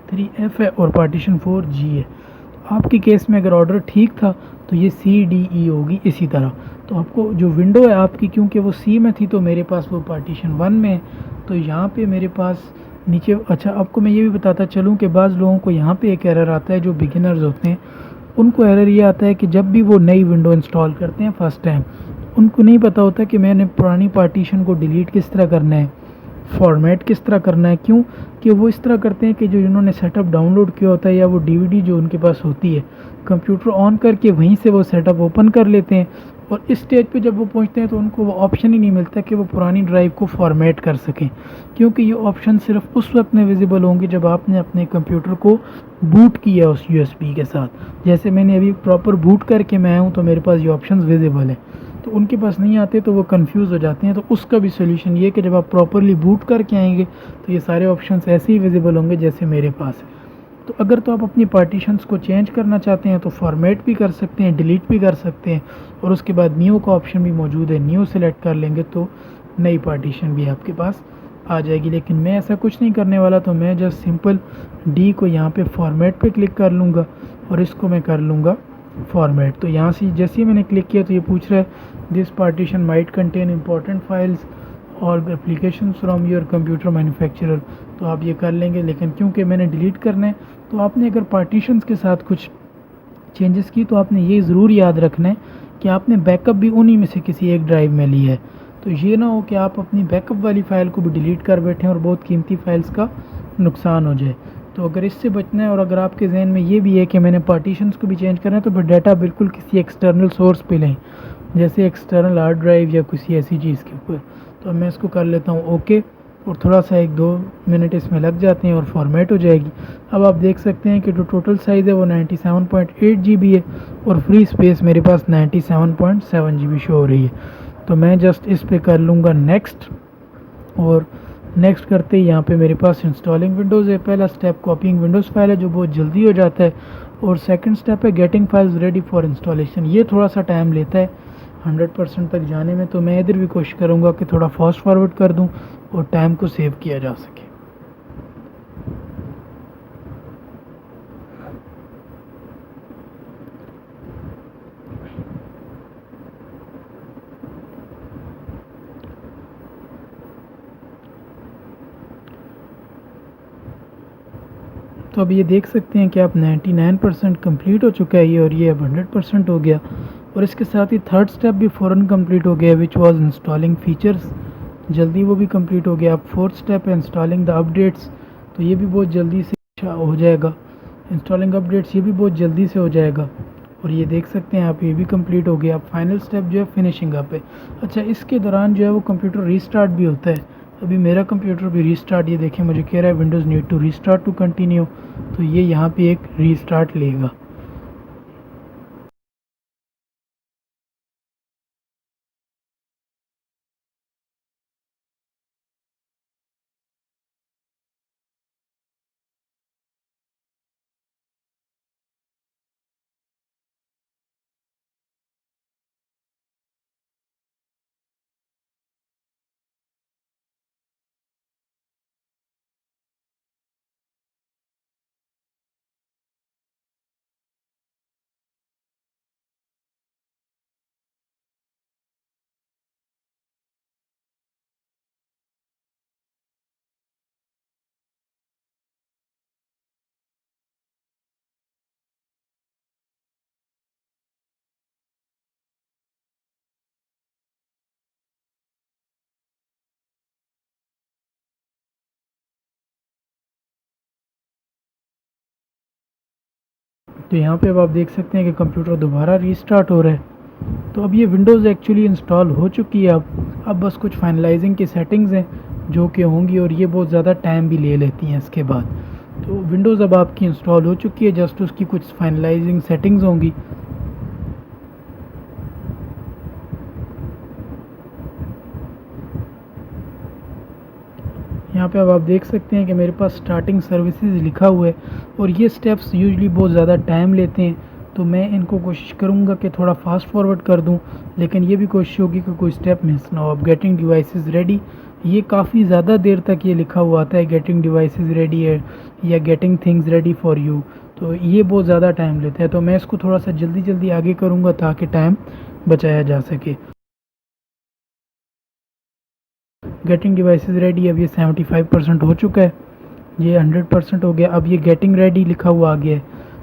3 एफ़ है, और पार्टीशन 4 जी है। तो आपके केस में अगर ऑर्डर ठीक था तो ये सी डी ई होगी इसी तरह। तो आपको जो विंडो है आपकी, क्योंकि वो सी में थी तो मेरे पास वो पार्टीशन 1 में है, तो यहाँ पे मेरे पास नीचे। अच्छा, आपको मैं ये भी बताता चलूँ कि बाज़ लोगों को यहाँ पे एक एरर आता है, जो बिगिनर्स होते हैं उनको एरर ये आता है कि जब भी वो नई विंडो इंस्टॉल करते हैं फर्स्ट टाइम, उनको नहीं पता होता कि मैंने पुरानी पार्टीशन को डिलीट किस तरह करना है, फॉर्मेट किस तरह करना है। क्यों? कि वो इस तरह करते हैं कि जो इन्होंने सेटअप डाउनलोड किया होता है या वो डीवीडी जो उनके पास होती है, कंप्यूटर ऑन करके वहीं से वो सेटअप ओपन कर लेते हैं, और इस स्टेज पे जब वो पहुंचते हैं तो उनको वो ऑप्शन ही नहीं मिलता कि वो पुरानी ड्राइव को फॉर्मेट कर सकें, क्योंकि ये ऑप्शन सिर्फ उस वक्त में विजिबल होंगे जब आपने अपने कंप्यूटर को बूट किया उस यूएसबी के साथ। जैसे मैंने अभी प्रॉपर बूट करके मैं आया हूँ तो मेरे पास ये ऑप्शंस विजिबल है, तो उनके पास नहीं आते तो वो कंफ्यूज हो जाते हैं। तो उसका भी सोल्यूशन ये है कि जब आप प्रॉपरली बूट करके आएंगे तो ये सारे ऑप्शंस ऐसे ही विजिबल होंगे जैसे मेरे पास है। तो अगर तो आप अपनी पार्टीशंस को चेंज करना चाहते हैं तो फॉर्मेट भी कर सकते हैं, डिलीट भी कर सकते हैं, और उसके बाद न्यू का ऑप्शन भी मौजूद है, न्यू सेलेक्ट कर लेंगे तो नई पार्टीशन भी आपके पास आ जाएगी। लेकिन मैं ऐसा कुछ नहीं करने वाला, तो मैं जस्ट सिंपल डी को यहाँ पे फॉर्मेट पे क्लिक कर लूँगा और इसको मैं कर लूँगा फॉर्मेट। तो यहाँ से जैसे ही मैंने क्लिक किया तो ये पूछ रहा है this partition might contain important files और application from your computer manufacturer. तो आप ये कर लेंगे, लेकिन क्योंकि मैंने डिलीट करना है तो आपने अगर पार्टीशंस के साथ कुछ चेंजेस की तो आपने ये ज़रूर याद रखना है कि आपने बैकअप भी उन्हीं में से किसी एक ड्राइव में ली है। तो ये ना हो कि आप अपनी बैकअप वाली फ़ाइल को भी डिलीट कर बैठें और बहुत कीमती फाइल्स का नुकसान हो जाए। तो अगर इससे बचना है, और अगर आपके जहन में ये भी है कि मैंने पार्टीशंस को भी चेंज करना है, तो फिर डाटा बिल्कुल किसी एक्सटर्नल सोर्स पे लें, जैसे एक्सटर्नल हार्ड ड्राइव या किसी ऐसी चीज़ के ऊपर। तो मैं इसको कर लेता हूँ ओके, और थोड़ा सा 1-2 मिनट इसमें लग जाते हैं और फॉर्मेट हो जाएगी। अब आप देख सकते हैं कि जो टोटल साइज़ है वो 97.8 GB है, और फ्री स्पेस मेरे पास 97.7 GB शो हो रही है। तो मैं जस्ट इस पे कर लूँगा नेक्स्ट, और नेक्स्ट करते ही यहाँ पे मेरे पास इंस्टॉलिंग विंडोज़ है। पहला स्टेप कॉपिंग विंडोज़ फाइल है जो बहुत जल्दी हो जाता है, और सेकंड स्टेप है getting files ready for installation. ये थोड़ा सा टाइम लेता है 100% तक जाने में, तो मैं इधर भी कोशिश करूँगा कि थोड़ा फास्ट फॉरवर्ड कर दूँ और टाइम को सेव किया जा सके। तो अब ये देख सकते हैं कि आप 99% कंप्लीट हो चुका है ये, और ये अब 100% हो गया, और इसके साथ ही थर्ड स्टेप भी फ़ौरन कंप्लीट हो गया विच वाज इंस्टॉलिंग फीचर्स। जल्दी वो भी कंप्लीट हो गया। अब फोर्थ स्टेप है इंस्टॉलिंग द अपडेट्स, तो ये भी बहुत जल्दी से हो जाएगा। इंस्टॉलिंग अपडेट्स ये भी बहुत जल्दी से हो जाएगा, और ये देख सकते हैं आप ये भी कंप्लीट हो गया। अब फाइनल स्टेप जो है फिनिशिंग अप है। अच्छा, इसके दौरान जो है वो कंप्यूटर रीस्टार्ट भी होता है। अभी मेरा कंप्यूटर भी रीस्टार्ट, ये देखें मुझे कह रहा है Windows need to restart to continue, तो ये यहाँ पे एक रीस्टार्ट लेगा। तो यहाँ पे अब आप देख सकते हैं कि कंप्यूटर दोबारा रीस्टार्ट हो रहा है। तो अब ये विंडोज़ एक्चुअली इंस्टॉल हो चुकी है। अब बस कुछ फाइनलाइजिंग की सेटिंग्स हैं जो कि होंगी, और ये बहुत ज़्यादा टाइम भी ले लेती हैं इसके बाद। तो विंडोज़ अब आपकी इंस्टॉल हो चुकी है, जस्ट उसकी कुछ फाइनलाइजिंग सेटिंग्स होंगी। यहाँ पे अब आप देख सकते हैं कि मेरे पास स्टार्टिंग सर्विसेज लिखा हुआ है, और ये स्टेप्स यूजुअली बहुत ज़्यादा टाइम लेते हैं। तो मैं इनको कोशिश करूँगा कि थोड़ा फास्ट फॉरवर्ड कर दूँ, लेकिन ये भी कोशिश होगी कि कोई स्टेप मिस ना हो। अब गेटिंग डिवाइसेस रेडी, ये काफ़ी ज़्यादा देर तक ये लिखा हुआ आता है, गेटिंग डिवाइसेस रेडी है या getting things ready for you. तो ये बहुत ज़्यादा टाइम लेता है, तो मैं इसको थोड़ा सा जल्दी जल्दी आगे करूँगा ताकि टाइम बचाया जा सके। गेटिंग डिवाइसेस रेडी, अब ये 75% हो चुका है, ये 100% हो गया। अब ये गेटिंग रेडी लिखा हुआ आ गया है,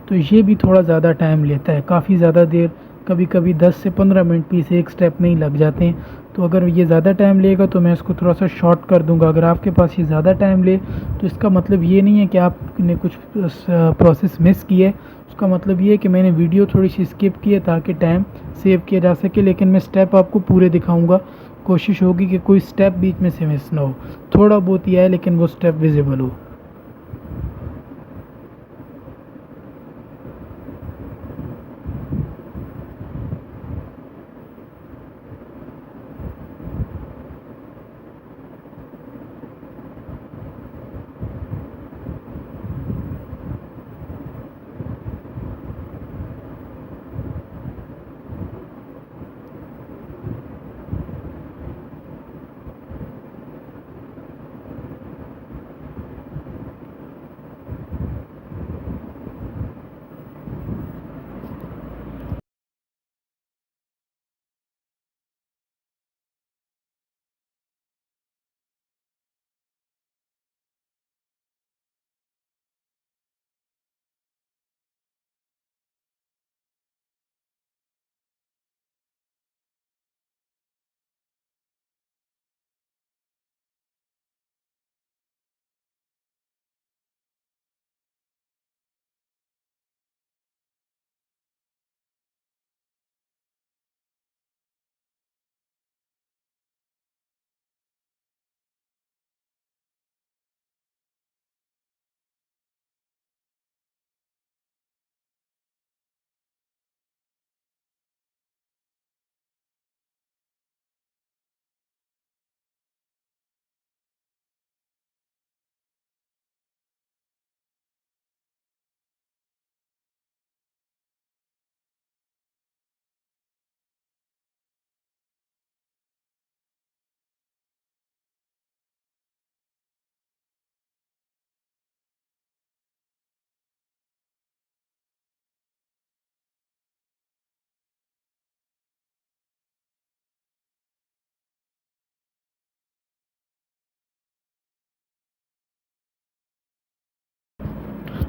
तो ये भी थोड़ा ज़्यादा टाइम लेता है, काफ़ी ज़्यादा देर, कभी कभी 10 से 15 मिनट भी इसे एक स्टेप में ही लग जाते हैं। तो अगर ये ज़्यादा टाइम लेगा तो मैं इसको थोड़ा सा शॉर्ट कर दूंगा। अगर आपके पास ये ज़्यादा टाइम ले तो इसका मतलब ये नहीं है कि आपने कुछ प्रोसेस मिस की है, उसका मतलब ये है कि मैंने वीडियो थोड़ी सी स्किप की है ताकि टाइम सेव किया जा सके। लेकिन मैं स्टेप आपको पूरे दिखाऊंगा, कोशिश होगी कि कोई स्टेप बीच में से मिस ना हो। थोड़ा बहुत ही है लेकिन वो स्टेप विजिबल हो।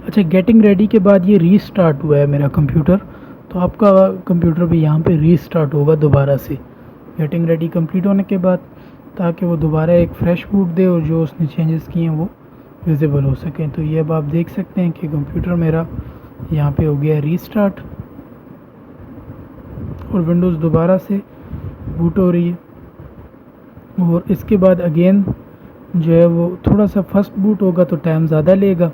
अच्छा, गेटिंग रेडी के बाद ये रीस्टार्ट हुआ है मेरा कंप्यूटर, तो आपका कंप्यूटर भी यहाँ पे रीस्टार्ट होगा दोबारा से गेटिंग रेडी कंप्लीट होने के बाद, ताकि वो दोबारा एक फ़्रेश बूट दे और जो उसने चेंजेस किए हैं वो विजिबल हो सकें। तो ये अब आप देख सकते हैं कि कंप्यूटर मेरा यहाँ पे हो गया रीस्टार्ट, और विंडोज़ दोबारा से बूट हो रही है। और इसके बाद अगेन जो है वो थोड़ा सा फर्स्ट बूट होगा तो टाइम ज़्यादा लेगा।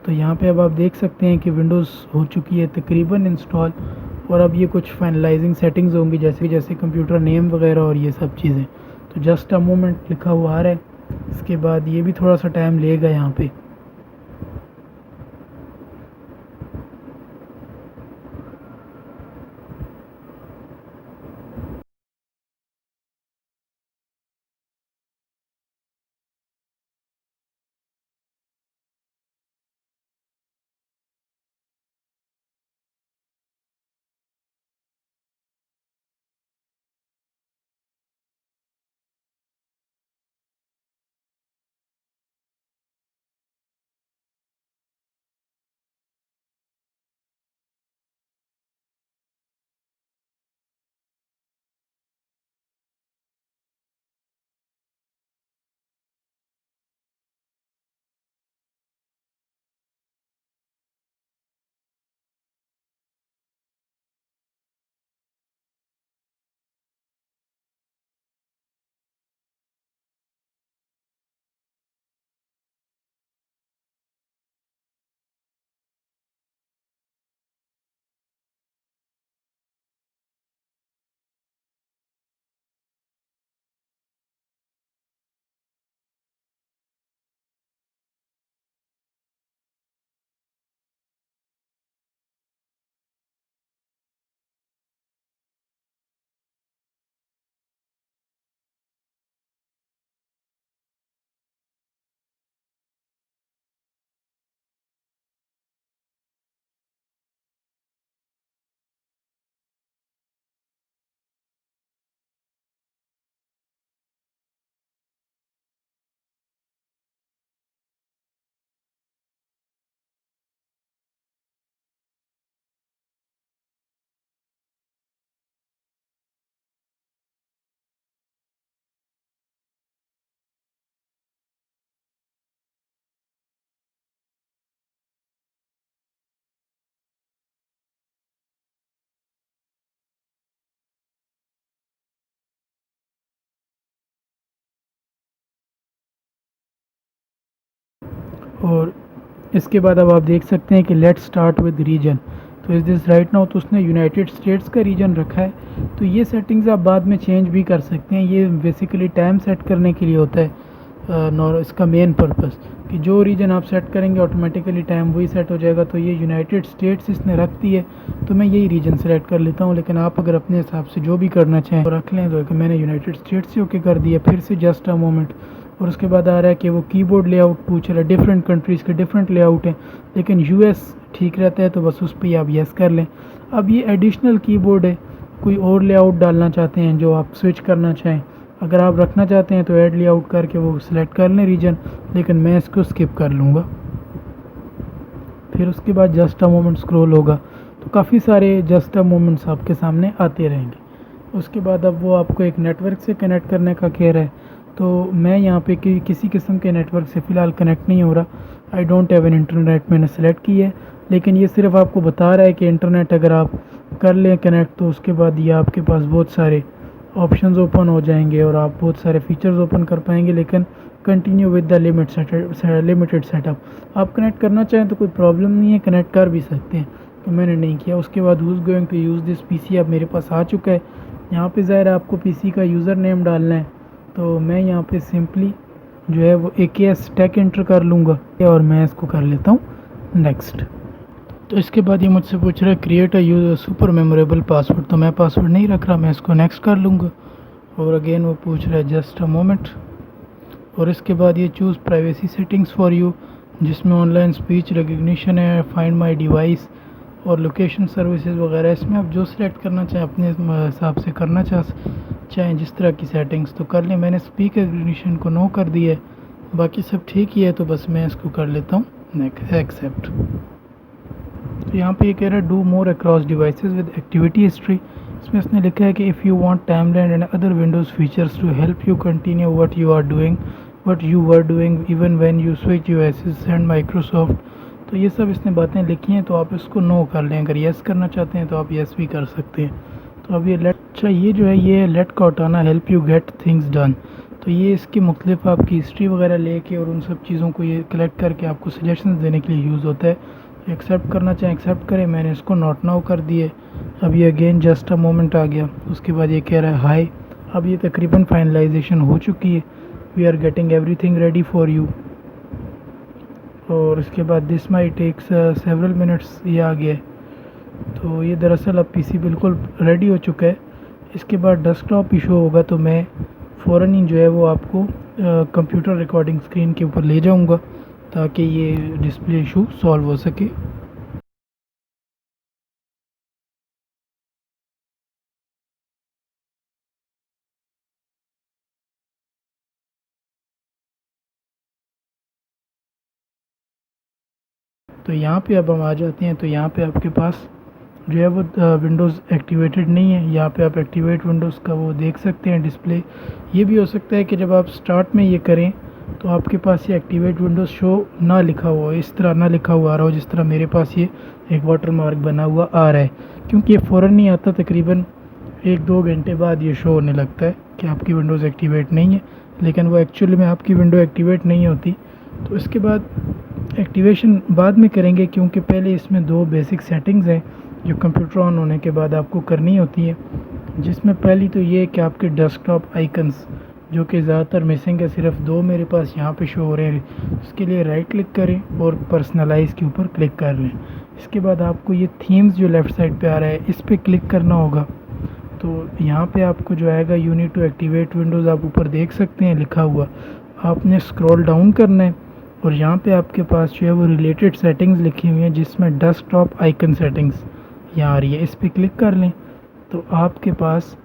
तो यहाँ पे अब आप देख सकते हैं कि विंडोज़ हो चुकी है तकरीबन इंस्टॉल। और अब ये कुछ फाइनलाइजिंग सेटिंग्स होंगी, जैसे जैसे कंप्यूटर नेम वगैरह और ये सब चीज़ें। तो जस्ट अ मोमेंट लिखा हुआ आ रहा है। इसके बाद ये भी थोड़ा सा टाइम लेगा यहाँ पे। और इसके बाद अब आप देख सकते हैं कि लेट्स स्टार्ट विद रीजन। तो इस दिस राइट नाउ, तो उसने यूनाइटेड स्टेट्स का रीजन रखा है। तो ये सेटिंग्स आप बाद में चेंज भी कर सकते हैं। ये बेसिकली टाइम सेट करने के लिए होता है। इसका मेन पर्पस कि जो रीजन आप सेट करेंगे ऑटोमेटिकली टाइम वही सेट हो जाएगा। तो ये यूनाइटेड स्टेट्स इसने रख दी है, तो मैं यही रीजन सेलेक्ट कर लेता हूँ। लेकिन आप अगर अपने हिसाब से जो भी करना चाहें तो रख लें। तो मैंने यूनाइटेड स्टेट्स से ओके कर दिया। फिर से जस्ट अ मोमेंट, और उसके बाद आ रहा है कि वो कीबोर्ड लेआउट पूछ रहा है। डिफरेंट कंट्रीज़ के डिफरेंट लेआउट हैं, लेकिन यूएस ठीक रहता है, तो बस उस पर आप येस कर लें। अब ये एडिशनल कीबोर्ड है, कोई और लेआउट डालना चाहते हैं जो आप स्विच करना चाहें, अगर आप रखना चाहते हैं तो ऐड लेआउट करके वो सिलेक्ट कर लें रीजन, लेकिन मैं इसको स्किप कर लूँगा। फिर उसके बाद जस्ट अ मोमेंट स्क्रॉल होगा, तो काफ़ी सारे जस्ट अ मोमेंट्स आपके सामने आते रहेंगे। उसके बाद अब वो आपको एक नेटवर्क से कनेक्ट करने का कह रहा है। तो मैं यहाँ पे किसी किस्म के नेटवर्क से फ़िलहाल कनेक्ट नहीं हो रहा। I don't have an internet मैंने सेलेक्ट की है, लेकिन ये सिर्फ आपको बता रहा है कि इंटरनेट अगर आप कर लें कनेक्ट तो उसके बाद ये आपके पास बहुत सारे ऑप्शंस ओपन हो जाएंगे और आप बहुत सारे फीचर्स ओपन कर पाएंगे। लेकिन continue with the limited setup, आप कनेक्ट करना चाहें तो कोई प्रॉब्लम नहीं है, कनेक्ट कर भी सकते हैं, तो मैंने नहीं किया। उसके बाद who's going to use this PC अब मेरे पास आ चुका है। यहाँ पे ज़ाहिर है आपको पीसी का यूज़र नेम डालना है, तो मैं यहाँ पे सिंपली जो है वो AKS टेक एंटर कर लूँगा और मैं इसको कर लेता हूँ नेक्स्ट। तो इसके बाद ये मुझसे पूछ रहा है create a super memorable password, तो मैं पासवर्ड नहीं रख रहा, मैं इसको नेक्स्ट कर लूँगा। और अगेन वो पूछ रहा है जस्ट अ मोमेंट। और इसके बाद ये choose privacy settings for you, जिसमें ऑनलाइन स्पीच रिकग्निशन है, फाइंड माय डिवाइस और लोकेशन सर्विसेज वगैरह। इसमें आप जो सिलेक्ट करना चाहें अपने हिसाब से करना चाहें जिस तरह की सेटिंग्स तो कर लें। मैंने स्पीक रिकग्निशन को नो कर दिया है, बाकी सब ठीक ही है, तो बस मैं इसको कर लेता हूँ नेक्स्ट एक्सेप्ट। तो यहाँ पे ये कह रहा है do more across devices with activity history. इसमें इसने लिखा है कि if you want timeline and other Windows features to help you continue what you were doing even when you switch uses and Microsoft. तो ये सब इसने बातें लिखी हैं, तो आप इसको नो कर लें। अगर येस करना चाहते हैं तो आप येस भी कर सकते हैं। तो अब ये लेट, अच्छा ये जो है ये let Cortana help you get things done. तो ये इसकी मुख्तलिफ आपकी हिस्ट्री वगैरह लेके और उन सब चीज़ों को ये कलेक्ट करके आपको सजेशंस देने के लिए यूज़ होता है। एक्सेप्ट करना चाहें एक्सेप्ट करें, मैंने इसको नॉट नाउ कर दिए। अब ये अगेन जस्ट अ मोमेंट आ गया, उसके बाद ये कह रहा है हाई। अब ये तकरीबन फाइनलाइजेशन हो चुकी है, we are getting everything ready for you. और उसके बाद this may takes several minutes, ये आ गया है। तो ये दरअसल अब पीसी बिल्कुल रेडी हो चुका है। इसके बाद डेस्कटॉप इशू होगा तो मैं फ़ौरन ही जो है वो आपको कंप्यूटर रिकॉर्डिंग स्क्रीन के ऊपर ले जाऊंगा ताकि ये डिस्प्ले इशू सॉल्व हो सके। तो यहाँ पे अब हम आ जाते हैं। तो यहाँ पे आपके पास जो है वो विंडोज़ एक्टिवेटेड नहीं है। यहाँ पे आप एक्टिवेट विंडोज़ का वो देख सकते हैं डिस्प्ले। ये भी हो सकता है कि जब आप स्टार्ट में ये करें तो आपके पास ये एक्टिवेट विंडोज़ शो ना लिखा हुआ, इस तरह ना लिखा हुआ आ रहा हो जिस तरह मेरे पास ये एक वाटर मार्क बना हुआ आ रहा है, क्योंकि ये फ़ौरन नहीं आता, तकरीबन 1-2 घंटे बाद ये शो होने लगता है कि आपकी विंडोज़ एक्टिवेट नहीं है, लेकिन वो एक्चुअली में आपकी विंडो एक्टिवेट नहीं होती। तो इसके बाद एक्टिवेशन बाद में करेंगे, क्योंकि पहले इसमें 2 बेसिक सेटिंग्स हैं जो कंप्यूटर ऑन होने के बाद आपको करनी होती है, जिसमें पहली तो ये है कि आपके डेस्कटॉप आइकन्स जो कि ज़्यादातर मिसिंग है, सिर्फ 2 मेरे पास यहाँ पे शो हो रहे हैं। इसके लिए राइट क्लिक करें और पर्सनलाइज़ के ऊपर क्लिक कर लें। इसके बाद आपको ये थीम्स जो लेफ़्ट साइड पे आ रहा है इस पर क्लिक करना होगा। तो यहाँ पे आपको जो आएगा you need to activate Windows, आप ऊपर देख सकते हैं लिखा हुआ। आपने स्क्रॉल डाउन करना है और यहाँ पे आपके पास जो है वो रिलेटेड सेटिंग्स लिखी हुई हैं, जिसमें डेस्कटॉप आइकन सेटिंग्स यहाँ आ रही है, इस पर क्लिक कर लें। तो आपके पास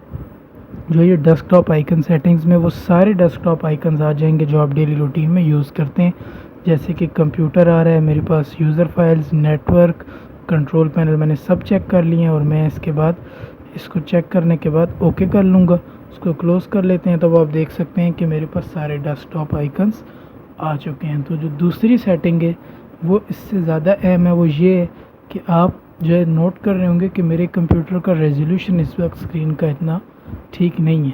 जो ये डेस्कटॉप आइकन सेटिंग्स में वो सारे डेस्कटॉप आइकन्स आ जाएंगे जो आप डेली रूटीन में यूज़ करते हैं, जैसे कि कंप्यूटर आ रहा है मेरे पास, user files, network, control panel मैंने सब चेक कर लिए हैं। और मैं इसके बाद इसको चेक करने के बाद ओके कर लूँगा। उसको क्लोज़ कर लेते हैं। तो आप देख सकते हैं कि मेरे पास सारे डेस्कटॉप आइकन्स आ चुके हैं। तो जो दूसरी सेटिंग है वो इससे ज़्यादा अहम है, वो ये है कि आप जो है नोट कर रहे होंगे कि मेरे कंप्यूटर का रेजोल्यूशन इस वक्त स्क्रीन का इतना ठीक नहीं है।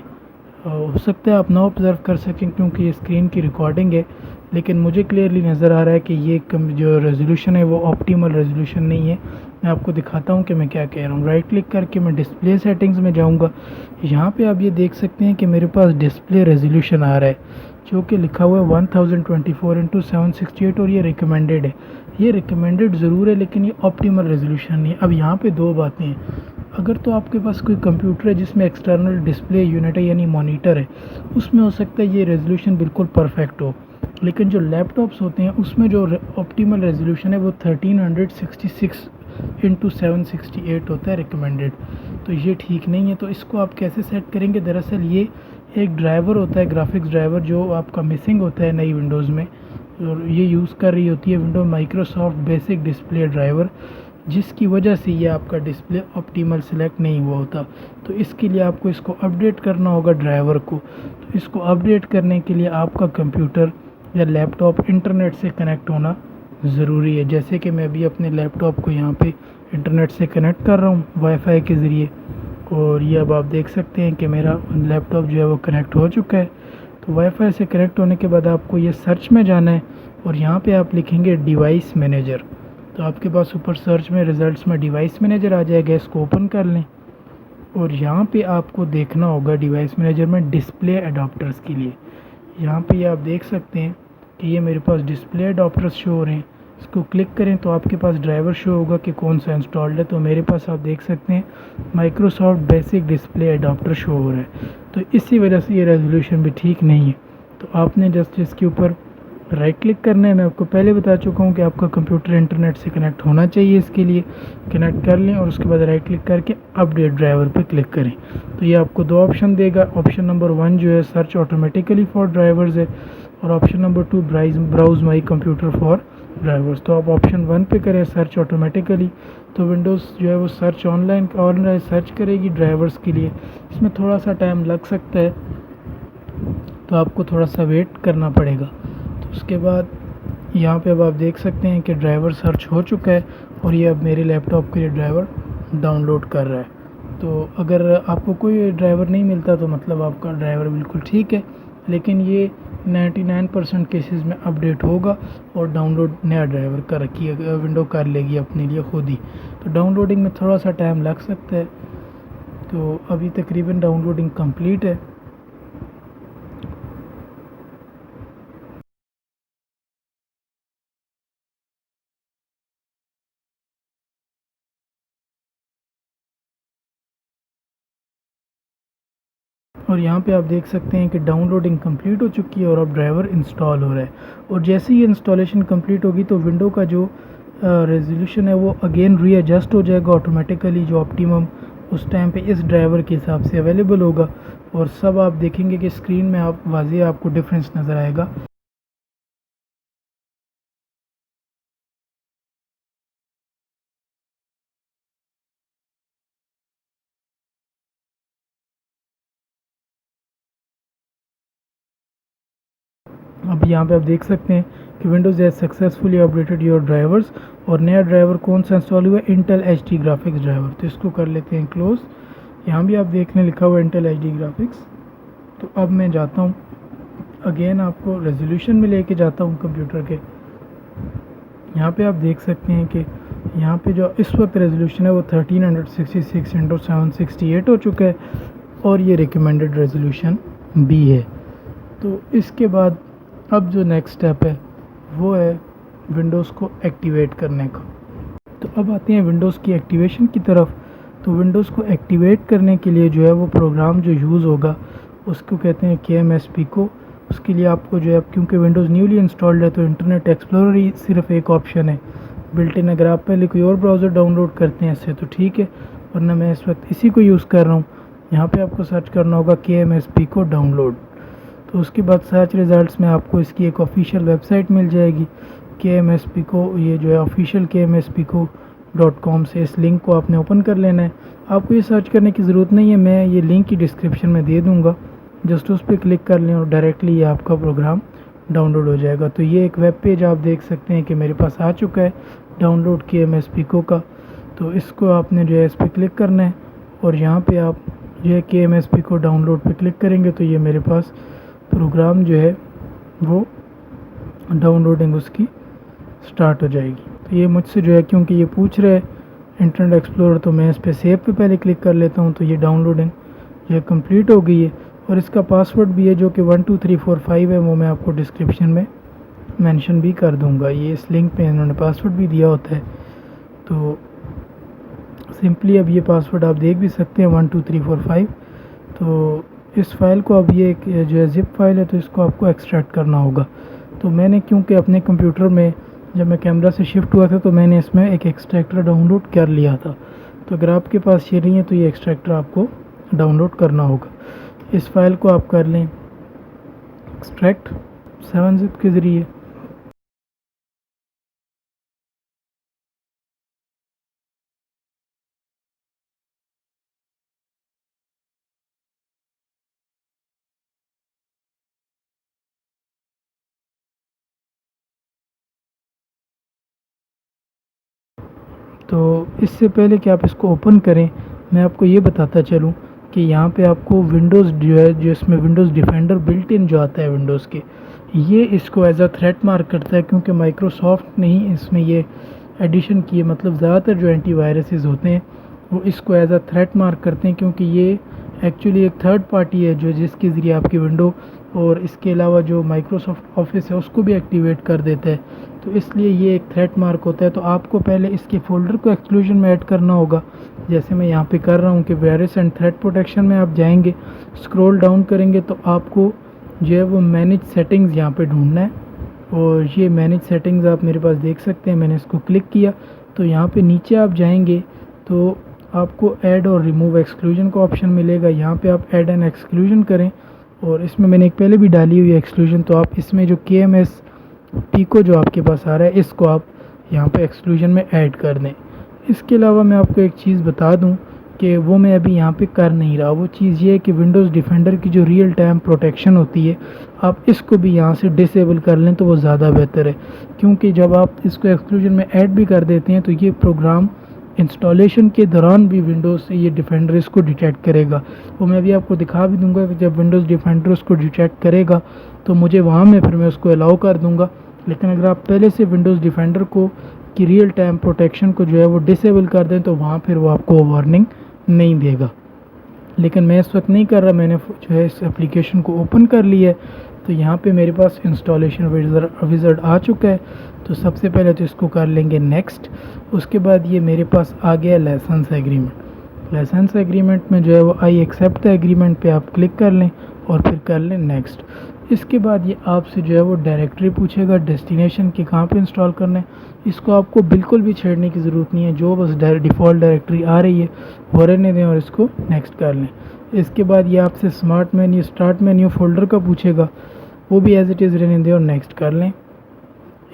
हो सकता है आप ना ऑब्ज़र्व कर सकें क्योंकि ये स्क्रीन की रिकॉर्डिंग है, लेकिन मुझे क्लियरली नज़र आ रहा है कि ये जो रेजोल्यूशन है वो ऑप्टिमल रेजोल्यूशन नहीं है। मैं आपको दिखाता हूँ कि मैं क्या कह रहा हूँ। राइट क्लिक करके मैं डिस्प्ले सेटिंग्स में जाऊँगा। यहाँ पे आप ये देख सकते हैं कि मेरे पास डिस्प्ले रेजोल्यूशन आ रहा है जो कि लिखा हुआ है 1024x768 और ये रिकमेंडेड है। ये रिकमेंडेड ज़रूर है लेकिन ये ऑप्टिमल रेजोल्यूशन नहीं है। अब यहाँ पे 2 बातें हैं। अगर तो आपके पास कोई कंप्यूटर है जिसमें एक्सटर्नल डिस्प्ले यूनिट है यानी मॉनिटर है, उसमें हो सकता है ये रेजोल्यूशन बिल्कुल परफेक्ट हो, लेकिन जो लैपटॉप्स होते हैं उसमें जो ऑप्टिमल रेजोल्यूशन है वो 1366x768 होता है रिकमेंडेड। तो ये ठीक नहीं है। तो इसको आप कैसे सेट करेंगे? दरअसल ये एक ड्राइवर होता है, ग्राफिक्स ड्राइवर, जो आपका मिसिंग होता है नई विंडोज़ में, और ये यूज़ कर रही होती है window Microsoft basic display driver, जिसकी वजह से ये आपका डिस्प्ले ऑप्टिमल सेलेक्ट नहीं हुआ होता। तो इसके लिए आपको इसको अपडेट करना होगा ड्राइवर को। तो इसको अपडेट करने के लिए आपका कंप्यूटर या लैपटॉप इंटरनेट से कनेक्ट होना ज़रूरी है। जैसे कि मैं अभी अपने लैपटॉप को यहाँ पे इंटरनेट से कनेक्ट कर रहा हूँ वाईफाई के ज़रिए, और ये अब आप देख सकते हैं कि मेरा लैपटॉप जो है वो कनेक्ट हो चुका है। तो वाईफाई से कनेक्ट होने के बाद आपको ये सर्च में जाना है और यहाँ पे आप लिखेंगे डिवाइस मैनेजर। तो आपके पास ऊपर सर्च में रिज़ल्ट्स में डिवाइस मैनेजर आ जाएगा, इसको ओपन कर लें। और यहाँ पे आपको देखना होगा डिवाइस मैनेजर में डिस्प्ले अडाप्टर्स के लिए। यहाँ पे आप देख सकते हैं कि ये मेरे पास डिस्प्ले अडाप्टर्स शो हो रहे हैं। इसको क्लिक करें तो आपके पास ड्राइवर शो होगा कि कौन सा इंस्टॉल्ड है। तो मेरे पास आप देख सकते हैं Microsoft basic display adapter show हो रहा है। तो इसी वजह से ये रेजोल्यूशन भी ठीक नहीं है। तो आपने जस्ट इसके ऊपर राइट क्लिक करना है। मैं आपको पहले बता चुका हूँ कि आपका कंप्यूटर इंटरनेट से कनेक्ट होना चाहिए, इसके लिए कनेक्ट कर लें और उसके बाद राइट क्लिक करके अपडेट ड्राइवर पे क्लिक करें। तो ये आपको 2 ऑप्शन देगा। ऑप्शन नंबर 1 जो है सर्च ऑटोमेटिकली फॉर ड्राइवर्स है, और option number 2 browse my computer for drivers. तो आप ऑप्शन 1 पे करें सर्च ऑटोमेटिकली, तो विंडोज़ जो है वो सर्च ऑनलाइन सर्च करेगी ड्राइवर्स के लिए। इसमें थोड़ा सा टाइम लग सकता है, तो आपको थोड़ा सा वेट करना पड़ेगा। तो उसके बाद यहाँ पे अब आप देख सकते हैं कि ड्राइवर सर्च हो चुका है और ये अब मेरे लैपटॉप के लिए ड्राइवर डाउनलोड कर रहा है। तो अगर आपको कोई ड्राइवर नहीं मिलता तो मतलब आपका ड्राइवर बिल्कुल ठीक है, लेकिन ये 99% केसेस में अपडेट होगा और डाउनलोड नया ड्राइवर कर रखी है विंडो कर लेगी अपने लिए खुद ही। तो डाउनलोडिंग में थोड़ा सा टाइम लग सकता है। तो अभी तकरीबन डाउनलोडिंग कंप्लीट है। और यहाँ पे आप देख सकते हैं कि डाउनलोडिंग कंप्लीट हो चुकी है और अब ड्राइवर इंस्टॉल हो रहा है। और जैसे ही इंस्टॉलेशन कंप्लीट होगी तो विंडो का जो रेजोल्यूशन है वो अगेन रीएडजस्ट हो जाएगा ऑटोमेटिकली, जो ऑप्टिमम उस टाइम पे इस ड्राइवर के हिसाब से अवेलेबल होगा। और सब आप देखेंगे कि स्क्रीन में आप वाज़ेह आपको डिफरेंस नज़र आएगा। अब यहाँ पे आप देख सकते हैं कि Windows has successfully updated your drivers. और नया ड्राइवर कौन सा इंस्टॉल हुआ है? Intel HD graphics driver. तो इसको कर लेते हैं क्लोज़। यहाँ भी आप देखने लिखा हुआ है इंटेल एचडी ग्राफिक्स। तो अब मैं जाता हूँ अगेन, आपको रेजोल्यूशन में लेके जाता हूँ कंप्यूटर के। यहाँ पे आप देख सकते हैं कि यहाँ पे जो इस वक्त रेजोल्यूशन है वो 1366 × 768 हो चुका है और ये रिकमेंडेड रेजोल्यूशन भी है। तो इसके बाद अब जो नेक्स्ट स्टेप है वो है विंडोज़ को एक्टिवेट करने का। तो अब आते हैं विंडोज़ की एक्टिवेशन की तरफ। तो विंडोज़ को एक्टिवेट करने के लिए जो है वो प्रोग्राम जो यूज़ होगा उसको कहते हैं KMS Pico। उसके लिए आपको जो है, क्योंकि विंडोज़ न्यूली इंस्टॉल्ड है तो इंटरनेट एक्सप्लोरर ही सिर्फ एक ऑप्शन है बिल्ट इन। अगर आप पहले कोई और ब्राउज़र डाउनलोड करते हैं इससे तो ठीक है, वरना मैं इस वक्त इसी को यूज़ कर रहा हूँ। यहाँ पे आपको सर्च करना होगा KMS Pico डाउनलोड। तो उसके बाद सर्च रिज़ल्ट्स में आपको इसकी एक ऑफिशियल वेबसाइट मिल जाएगी KMS Pico। ये जो है ऑफिशियल KMSPico.com से इस लिंक को आपने ओपन कर लेना है। आपको ये सर्च करने की ज़रूरत नहीं है, मैं ये लिंक की डिस्क्रिप्शन में दे दूँगा। जस्ट उस पर क्लिक कर लें और डायरेक्टली ये आपका प्रोग्राम डाउनलोड हो जाएगा। तो ये एक वेब पेज आप देख सकते हैं कि मेरे पास आ चुका है डाउनलोड KMS Pico का। तो इसको आपने जो है इस पर क्लिक करना है और यहाँ पे आप जो है KMS Pico डाउनलोड पे क्लिक करेंगे तो ये मेरे पास प्रोग्राम जो है वो डाउनलोडिंग उसकी स्टार्ट हो जाएगी। तो ये मुझसे जो है, क्योंकि ये पूछ रहा है इंटरनेट एक्सप्लोरर, तो मैं इस पर सेव पे पहले क्लिक कर लेता हूँ। तो ये डाउनलोडिंग जो है कंप्लीट हो गई है और इसका पासवर्ड भी है जो कि 12345 है, वो मैं आपको डिस्क्रिप्शन में मेंशन भी कर दूंगा। ये इस लिंक पे इन्होंने पासवर्ड भी दिया होता है। तो सिंपली अब ये पासवर्ड आप देख भी सकते हैं 12345। तो इस फाइल को, अब ये जो है ज़िप फाइल है तो इसको आपको एक्सट्रैक्ट करना होगा। तो मैंने, क्योंकि अपने कंप्यूटर में जब मैं कैमरा से शिफ्ट हुआ था तो मैंने इसमें एक एक्सट्रैक्टर डाउनलोड कर लिया था। तो अगर आपके पास ये नहीं है तो ये एक्सट्रैक्टर आपको डाउनलोड करना होगा। इस फाइल को आप कर लें एक्सट्रैक्ट 7-zip के ज़रिए। तो इससे पहले कि आप इसको ओपन करें, मैं आपको ये बताता चलूँ कि यहाँ पे आपको विंडोज़ जो है, जो इसमें विंडोज़ डिफेंडर बिल्ट इन जो आता है विंडोज़ के, ये इसको एज अ थ्रेट मार्क करता है। क्योंकि माइक्रोसॉफ्ट ने ही इसमें ये एडिशन की है। मतलब ज़्यादातर जो एंटीवायरसेस होते हैं वो इसको एज अ थ्रेट मार्क करते हैं, क्योंकि ये एक्चुअली एक थर्ड पार्टी है जो जिसके ज़रिए आपकी विंडो और इसके अलावा जो माइक्रोसॉफ्ट ऑफिस है उसको भी एक्टिवेट कर देता है। तो इसलिए ये एक थ्रेट मार्क होता है। तो आपको पहले इसके फ़ोल्डर को एक्सक्लूजन में ऐड करना होगा, जैसे मैं यहाँ पे कर रहा हूँ कि वायरस एंड थ्रेट प्रोटेक्शन में आप जाएंगे, स्क्रॉल डाउन करेंगे तो आपको जो है वो मैनेज सेटिंग्स यहाँ पे ढूंढना है। और ये मैनेज सेटिंग्स आप मेरे पास देख सकते हैं, मैंने इसको क्लिक किया तो यहाँ पे नीचे आप जाएंगे तो आपको ऐड और रिमूव एक्सक्लूजन का ऑप्शन मिलेगा। यहाँ पे आप ऐड एंड एक्सक्लूजन करें और इसमें मैंने एक पहले भी डाली हुई है एक्सक्लूजन। तो आप इसमें जो KMS Pico जो आपके पास आ रहा है इसको आप यहाँ पे एक्सक्लूजन में ऐड कर दें। इसके अलावा मैं आपको एक चीज़ बता दूँ कि वो मैं अभी यहाँ पे कर नहीं रहा। वो चीज़ ये है कि विंडोज़ डिफेंडर की जो रियल टाइम प्रोटेक्शन होती है आप इसको भी यहाँ से डिसेबल कर लें तो वो ज़्यादा बेहतर है। क्योंकि जब आप इसको एक्सक्लूजन में ऐड भी कर देते हैं तो ये प्रोग्राम इंस्टॉलेशन के दौरान भी विंडोज़ से ये डिफेंडर इसको डिटेक्ट करेगा। वो मैं अभी आपको दिखा भी दूंगा कि जब विंडोज़ डिफेंडर उसको डिटेक्ट करेगा तो मुझे वहाँ में फिर मैं उसको अलाउ कर दूंगा। लेकिन अगर आप पहले से विंडोज़ डिफेंडर को की रियल टाइम प्रोटेक्शन को जो है वो डिसेबल कर दें तो वहाँ फिर वो आपको वार्निंग नहीं देगा। लेकिन मैं इस वक्त नहीं कर रहा, मैंने जो है इस एप्लीकेशन को ओपन कर लिया है। तो यहाँ पे मेरे पास इंस्टॉलेशन विज़ार्ड आ चुका है। तो सबसे पहले तो इसको कर लेंगे नेक्स्ट। उसके बाद ये मेरे पास आ गया लाइसेंस एग्रीमेंट। लाइसेंस एग्रीमेंट में जो है वो आई एक्सेप्ट द एग्रीमेंट पे आप क्लिक कर लें और फिर कर लें नेक्स्ट। इसके बाद ये आपसे जो है वो डायरेक्टरी पूछेगा डेस्टिनेशन के कहाँ पे इंस्टॉल करना है। इसको आपको बिल्कुल भी छेड़ने की ज़रूरत नहीं है, जो बस डिफ़ॉल्ट डायरेक्टरी आ रही है वो रहने दें और इसको नेक्स्ट कर लें। इसके बाद ये आपसे स्टार्ट मेन्यू फ़ोल्डर का पूछेगा, वो भी एज़ इट इज़ रहने दें और नेक्स्ट कर लें।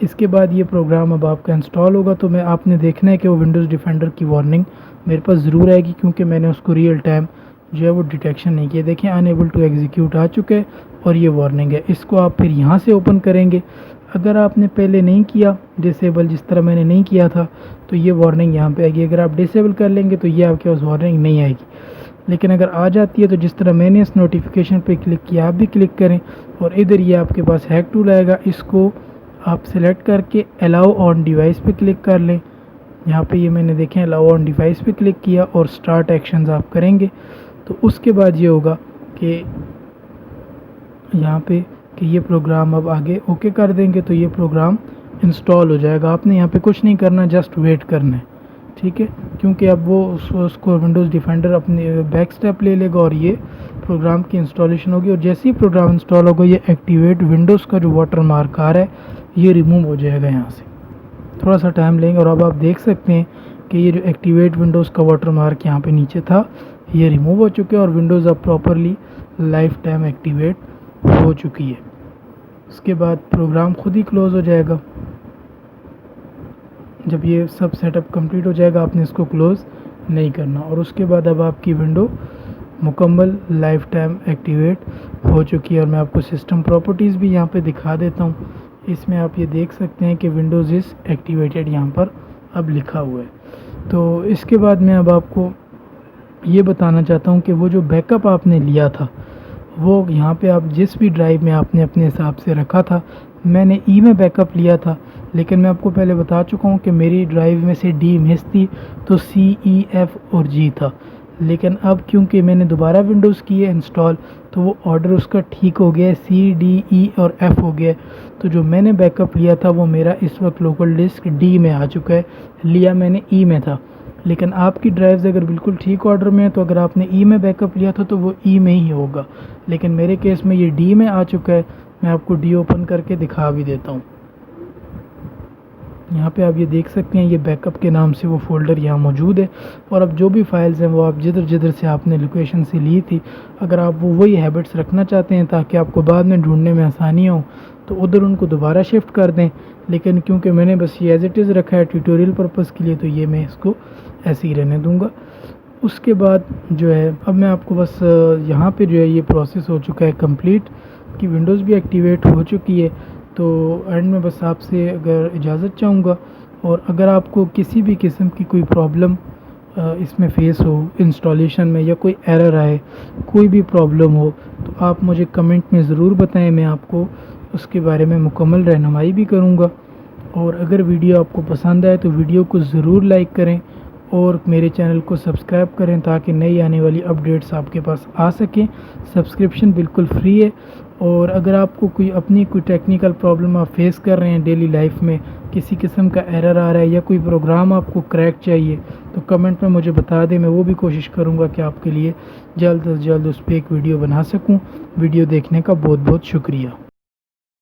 इसके बाद ये प्रोग्राम अब आपका इंस्टॉल होगा तो मैं आपने देखना है कि वो विंडोज़ डिफेंडर की वार्निंग मेरे पास ज़रूर आएगी, क्योंकि मैंने उसको रियल टाइम जो है वो डिटेक्शन नहीं किया। देखिए अनएबल टू एग्जीक्यूट आ चुका है और ये वार्निंग है। इसको आप फिर यहाँ से ओपन करेंगे। अगर आपने पहले नहीं किया डिसेबल, जिस तरह मैंने नहीं किया था, तो ये वार्निंग यहाँ पे आएगी। अगर आप डिसेबल कर लेंगे तो ये आपके पास वार्निंग नहीं आएगी। लेकिन अगर आ जाती है तो जिस तरह मैंने इस नोटिफिकेशन पे क्लिक किया आप भी क्लिक करें और इधर ये आपके पास हैक टूल आएगा। इसको आप सेलेक्ट करके अलाउ ऑन डिवाइस पे क्लिक कर लें। यहाँ पे ये मैंने देखें अलाउ ऑन डिवाइस पे क्लिक किया और स्टार्ट एक्शंस आप करेंगे तो उसके बाद ये होगा कि यहाँ पे कि ये प्रोग्राम अब आगे ओके कर देंगे तो ये प्रोग्राम इंस्टॉल हो जाएगा। आपने यहाँ पे कुछ नहीं करना, जस्ट वेट करना है, ठीक है, क्योंकि अब वो उसको विंडोज़ डिफेंडर अपने बैक स्टेप ले लेगा और ये प्रोग्राम की इंस्टॉलेशन होगी। और जैसे ही प्रोग्राम इंस्टॉल होगा ये एक्टिवेट विंडोज़ का जो वाटर मार्क आ रहा है ये रिमूव हो जाएगा यहाँ से। थोड़ा सा टाइम लेंगे और अब आप देख सकते हैं कि ये जो एक्टिवेट विंडोज़ का वाटर मार्क यहाँ पे नीचे था ये रिमूव हो चुके हैं और विंडोज़ अब प्रॉपरली लाइफ टाइम एक्टिवेट हो चुकी है। उसके बाद प्रोग्राम खुद ही क्लोज़ हो जाएगा। जब ये सब सेटअप कंप्लीट हो जाएगा आपने इसको क्लोज़ नहीं करना और उसके बाद अब आपकी विंडो मुकम्मल लाइफ टाइम एक्टिवेट हो चुकी है। और मैं आपको सिस्टम प्रॉपर्टीज़ भी यहाँ पे दिखा देता हूँ। इसमें आप ये देख सकते हैं कि विंडोज़ इज़ एक्टिवेटेड यहाँ पर अब लिखा हुआ है। तो इसके बाद मैं अब आपको ये बताना चाहता हूँ कि वो जो बैकअप आपने लिया था वो यहाँ पे आप जिस भी ड्राइव में आपने अपने हिसाब से रखा था, मैंने ई में बैकअप लिया था, लेकिन मैं आपको पहले बता चुका हूँ कि मेरी ड्राइव में से डी मिस थी तो सी ई एफ़ और जी था। लेकिन अब क्योंकि मैंने दोबारा विंडोज़ की है इंस्टॉल तो वो ऑर्डर उसका ठीक हो गया है, सी डी ई और एफ़ हो गया। तो जो मैंने बैकअप लिया था वो मेरा इस वक्त लोकल डिस्क डी में आ चुका है, लिया मैंने ई में था। लेकिन आपकी ड्राइव्स अगर बिल्कुल ठीक ऑर्डर में है तो अगर आपने ई में बैकअप लिया था तो वो ई में ही होगा, लेकिन मेरे केस में ये डी में आ चुका है। मैं आपको डी ओपन करके दिखा भी देता हूँ। यहाँ पे आप ये देख सकते हैं ये बैकअप के नाम से वो फ़ोल्डर यहाँ मौजूद है। और अब जो भी फाइल्स हैं वो आप जिधर से आपने लोकेशन से ली थी, अगर आप वो वही हैबिट्स रखना चाहते हैं ताकि आपको बाद में ढूंढने में आसानी हो तो उधर उनको दोबारा शिफ्ट कर दें। लेकिन क्योंकि मैंने बस ये एज़ इट इज़ रखा है ट्यूटोरियल पर्पज़ के लिए तो ये मैं इसको ऐसे ही रहने दूँगा। उसके बाद जो है अब मैं आपको बस यहाँ पे जो है ये प्रोसेस हो चुका है कंप्लीट कि विंडोज़ भी एक्टिवेट हो चुकी है। तो एंड में बस आपसे अगर इजाज़त चाहूँगा और अगर आपको किसी भी किस्म की कोई प्रॉब्लम इसमें फ़ेस हो इंस्टॉलेशन में या कोई एरर आए, कोई भी प्रॉब्लम हो तो आप मुझे कमेंट में ज़रूर बताएं, मैं आपको उसके बारे में मुकम्मल रहनुमाई भी करूँगा। और अगर वीडियो आपको पसंद आए तो वीडियो को ज़रूर लाइक करें और मेरे चैनल को सब्सक्राइब करें ताकि नई आने वाली अपडेट्स आपके पास आ सकें। सब्सक्रिप्शन बिल्कुल फ्री है। और अगर आपको कोई टेक्निकल प्रॉब्लम आप फेस कर रहे हैं डेली लाइफ में, किसी किस्म का एरर आ रहा है या कोई प्रोग्राम आपको क्रैक चाहिए तो कमेंट में मुझे बता दें, मैं वो भी कोशिश करूँगा कि आपके लिए जल्द से जल्द उस पर एक वीडियो बना सकूँ। वीडियो देखने का बहुत बहुत शुक्रिया।